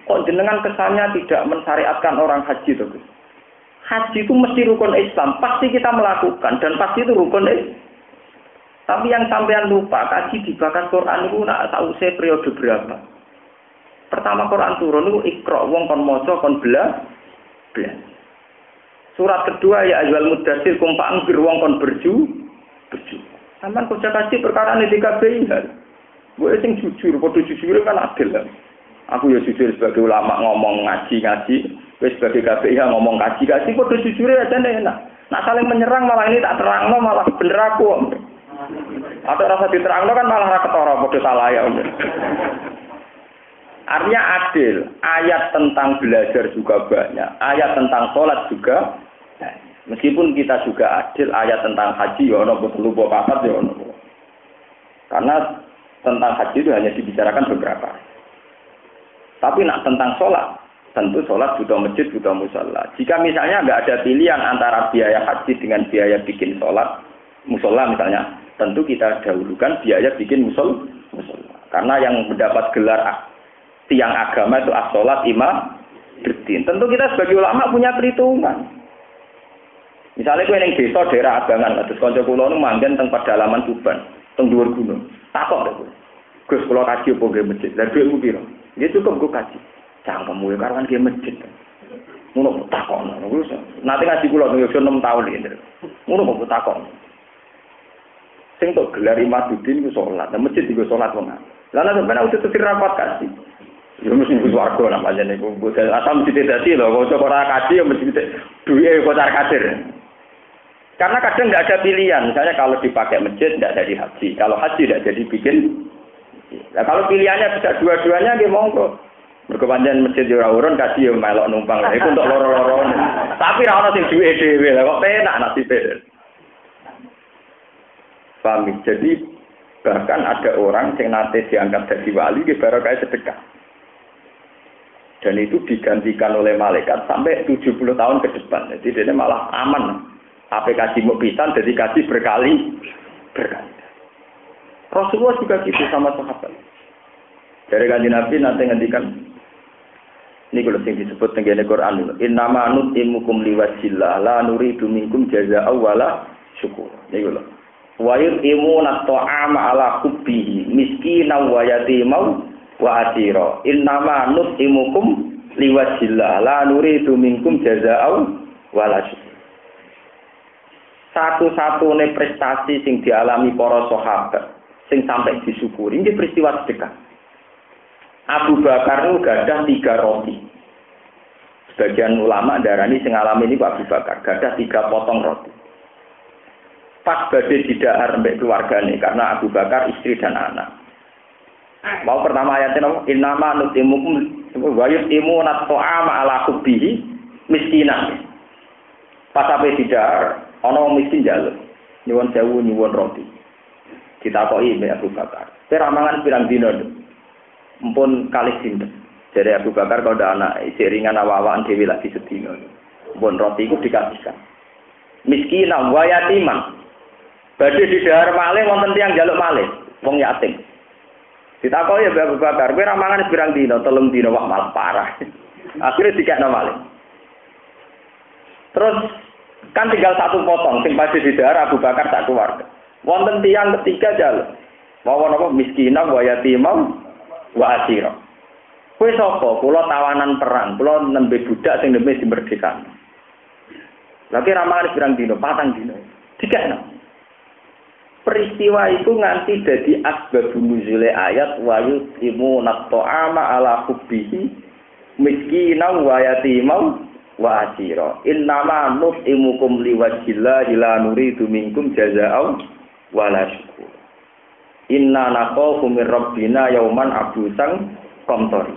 S2: Kok jenengan kesannya tidak mensyariatkan orang haji to, Gus? Haji itu mesti rukun Islam, pasti kita melakukan dan pasti itu rukun Islam. Tapi yang sampean lupa, kaji di bakas Quran itu nak sause periode berapa? Pertama Quran turun itu Iqra, wong kon maca kon belajar. Surat kedua ya ayyuhal muddatsir kum fa'anzir wong kon berju. Sampeyan kerja kaji perkara ini DKBI kan. Gue sing jujur, padha jujur kan adil kan. Aku ya jujur sebagai ulama ngomong ngaji, wis sebagai KBI ngomong kaji, padha jujur aja enak. Nak saling menyerang malah ini tak terangno malah bener aku. Atau rasa diterangno kan malah ra ketara padha salah ya. Artinya adil. Ayat tentang belajar juga banyak, ayat tentang sholat juga. Meskipun kita juga adil, ayat tentang haji ya ono perlu papat ya ono. Karena tentang haji itu hanya dibicarakan beberapa. Tapi nak tentang sholat, tentu sholat butuh masjid, butuh musola. Jika misalnya nggak ada pilihan antara biaya haji dengan biaya bikin sholat, musola misalnya, tentu kita dahulukan biaya bikin musola. Karena yang mendapat gelar tiang agama itu as-sholat imam berdin. Tentu kita sebagai ulama punya perhitungan. Misalnya gue yang desa daerah Abangan, terus kanca kula nu manggen teng pedalaman Tuban, teng dhuwur gunung. Takok lho. Gus kula kaji apa nggih masjid? Lah dhuwitmu piro? Nggih cukup gue kaji. Cangkemmu ya karuan nggih masjid. Ngono takok ngono. Nanti ngaji kula yo 6 tahun iki. Ngono kok takok. Sing tok gelar Imaduddin ku salat, nah masjid iku salat wong. Lah nek sampeyan udah tukir rapat kaji. Ya mesti iku swarga namanya niku. Asal mesti dadi lho, kok ora kaji ya mesti duwe kocar kadir. Karena kadang nggak ada pilihan, misalnya kalau dipakai masjid tidak jadi haji, kalau haji tidak jadi bikin. Nah kalau pilihannya bisa dua-duanya, dia monggo. Berkepanjangan masjid ora urun, kaji ya melok numpang. Itu untuk loro-loro. Tapi ra ono sing duwe dhewe, kok penak nasibe. Paham? Jadi bahkan ada orang yang nate diangkat jadi wali, dia baru kayak sedekah. Dan itu digantikan oleh malaikat sampai 70 tahun ke depan. Jadi dia malah aman. Apa kasih mau pisan, jadi kasih berkali. Rasulullah juga gitu sama sahabat. Dari kanjeng Nabi nanti ngendikan, ini kalau yang disebut dengan Quran, innama nut'imukum liwajhillah la nuridu minkum jazaa'an wala syukur. Ini kalau wa yut'imuna at'ama ala hubbihi miskinan wa yatiman wa asira. Innama nut'imukum liwajhillah la nuridu minkum jazaa'an wala syukur. Satu-satunya prestasi sing dialami para sahabat sing sampai disyukuri ini peristiwa sedekah. Abu Bakar itu gadah 3 roti. Sebagian ulama darani sing alami ini Abu Bakar gadah 3 potong roti. Pas badhe didahar mbek keluargane karena Abu Bakar istri dan anak. Mau pertama ayatnya apa? Innama nutimukum wa yutimuna ta'ama ala hubbihi miskinan. Pas sampai didahar ana miskin jaluk nyuwun sewu nyuwun roti ditakoki mbek Abu Bakar kira mangan pirang dina mpun kalih sinten jare Abu Bakar kok ndak anak ringan awakan dhewe lagi sedina mpun roti iku dikasihkan miskinan wa yatiman badhe didhahar malih wonten tiyang jaluk malih wong yatim ditakoki mbek Abu Bakar kira mangan pirang dina 3 dina wah malah parah akhirnya dikekno malih terus kan tinggal 1 potong sing pasti didahar Abu Bakar sak keluarga. Wonten tiyang ketiga jaluk. Mawon apa miskinah wa yatimah wa asira. Kowe sapa? Kula tawanan perang, kula nembe budak sing nembe dimerdekakan. Lagi ramalan pirang dino, 4 dino. Dikekno. Peristiwa itu nganti dadi asbabun nuzule ayat wa yutimuna ta'ama ala hubbihi miskinah wa yatimah wa asira. Innama nut'imukum liwajhillahi la nuridu minkum jazaa'an wala syukur. Inna nakhafu min rabbina yauman abusan qamtari.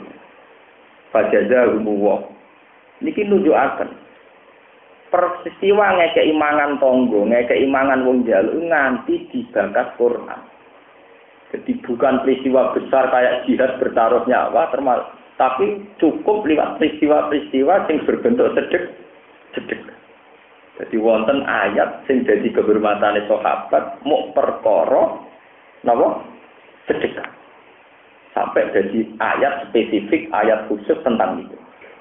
S2: Fajazaahum wa. Niki nunjukaken peristiwa ngekeki mangan tangga, ngekeki mangan wong njaluk nganti dibakas Quran. Jadi bukan peristiwa besar kayak jihad bertaruh nyawa termasuk tapi cukup lewat peristiwa-peristiwa yang berbentuk sedek. Jadi wonten ayat sing dadi kehormatane sahabat muk perkara napa sedekah. Sampai jadi ayat spesifik, ayat khusus tentang itu.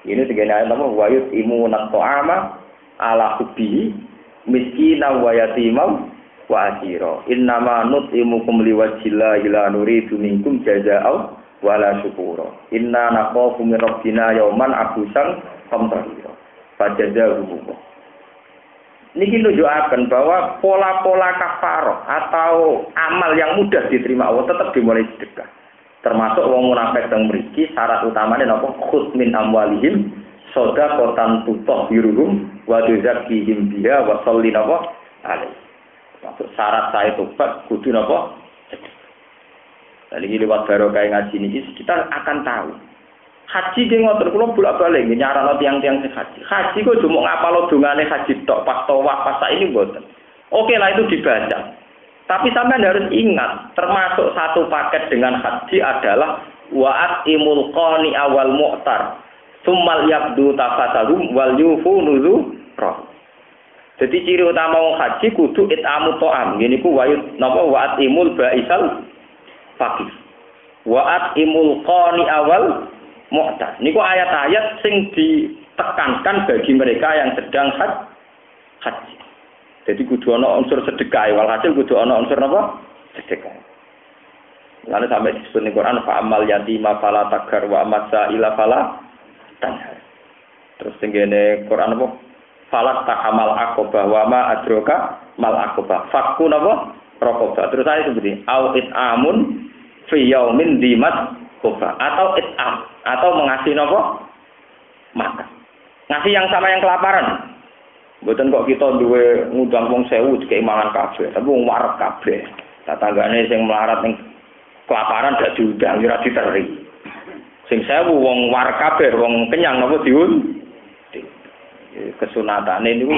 S2: Ini segini ayat nama wayut imunat to'ama ala hubbihi miskina wa yatimam wa asiro. Innama nut'imukum liwajhillah ila nuridu minkum jaza'aw wala syukura. Inna naqafu min rabbina yawman abusan famtahira. Fajazahumullah. Niki nunjukaken bahwa pola-pola kafaroh atau amal yang mudah diterima Allah tetap dimulai sedekah. Termasuk wong munafik teng mriki syarat utamane napa khud min amwalihim shadaqatan tutahhiruhum wa tuzakkihim biha wa sholli napa alaihi. Maksud syarat saya tobat kudu napa? Jadi lewat barokah ngaji niki kita akan tahu. Haji ki ngoten kula bolak-balik nyarano tiang-tiang sing haji. Haji kok cuma ngapalo dongane haji tok pas tawaf pas ini mboten. Oke lah itu dibaca. Tapi sampean harus ingat, termasuk satu paket dengan haji adalah wa'at imul qani awal mu'tar. Summal yabdu tafasadum wal yufu nuzur. Jadi ciri utama wong haji kudu itamu to'am. Gini ku wa'at imul ba'isal fakir. Wa'at imul qani awal mu'tar. Niku ayat-ayat sing ditekankan bagi mereka yang sedang haji. Jadi kudu ana unsur sedekah, walhasil kudu ana unsur napa? Sedekah. Lalu sampai disebut di Quran fa amal yatima fala taghar wa amasa ila fala tanhar. Terus tenggene Quran apa? Fala tahamal aqobah wa ma adroka mal aqobah. Fakku napa? Raqobah. Terus saya sebutin au it'amun fi yaumin dimat qoba atau it'am atau mengasih napa? Makan. Ngasih yang sama yang kelaparan. Mboten kok kita duwe ngundang wong 1000 dikek mangan kabeh, tapi wong wareg kabeh. Tetanggane sing melarat ning kelaparan gak diundang ora diteri. Sing 1000 wong wareg kabeh, wong kenyang napa diun. Kesunatane niku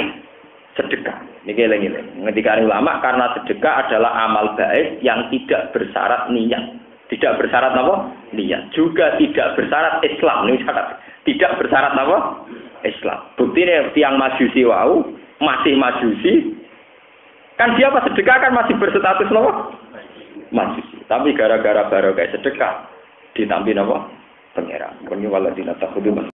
S2: sedekah. Niki eling-eling. Ngendikane ulama karena sedekah adalah amal baik yang tidak bersyarat niat. Tidak bersyarat napa? Niat. Juga tidak bersyarat Islam. Niku syarat. Tidak bersyarat napa? Islam. Buktinya tiang majusi wau masih majusi. Kan dia pas sedekah kan masih berstatus napa? Majusi. Tapi gara-gara barokah sedekah ditampi napa? Pangeran. Kene waladina takhudum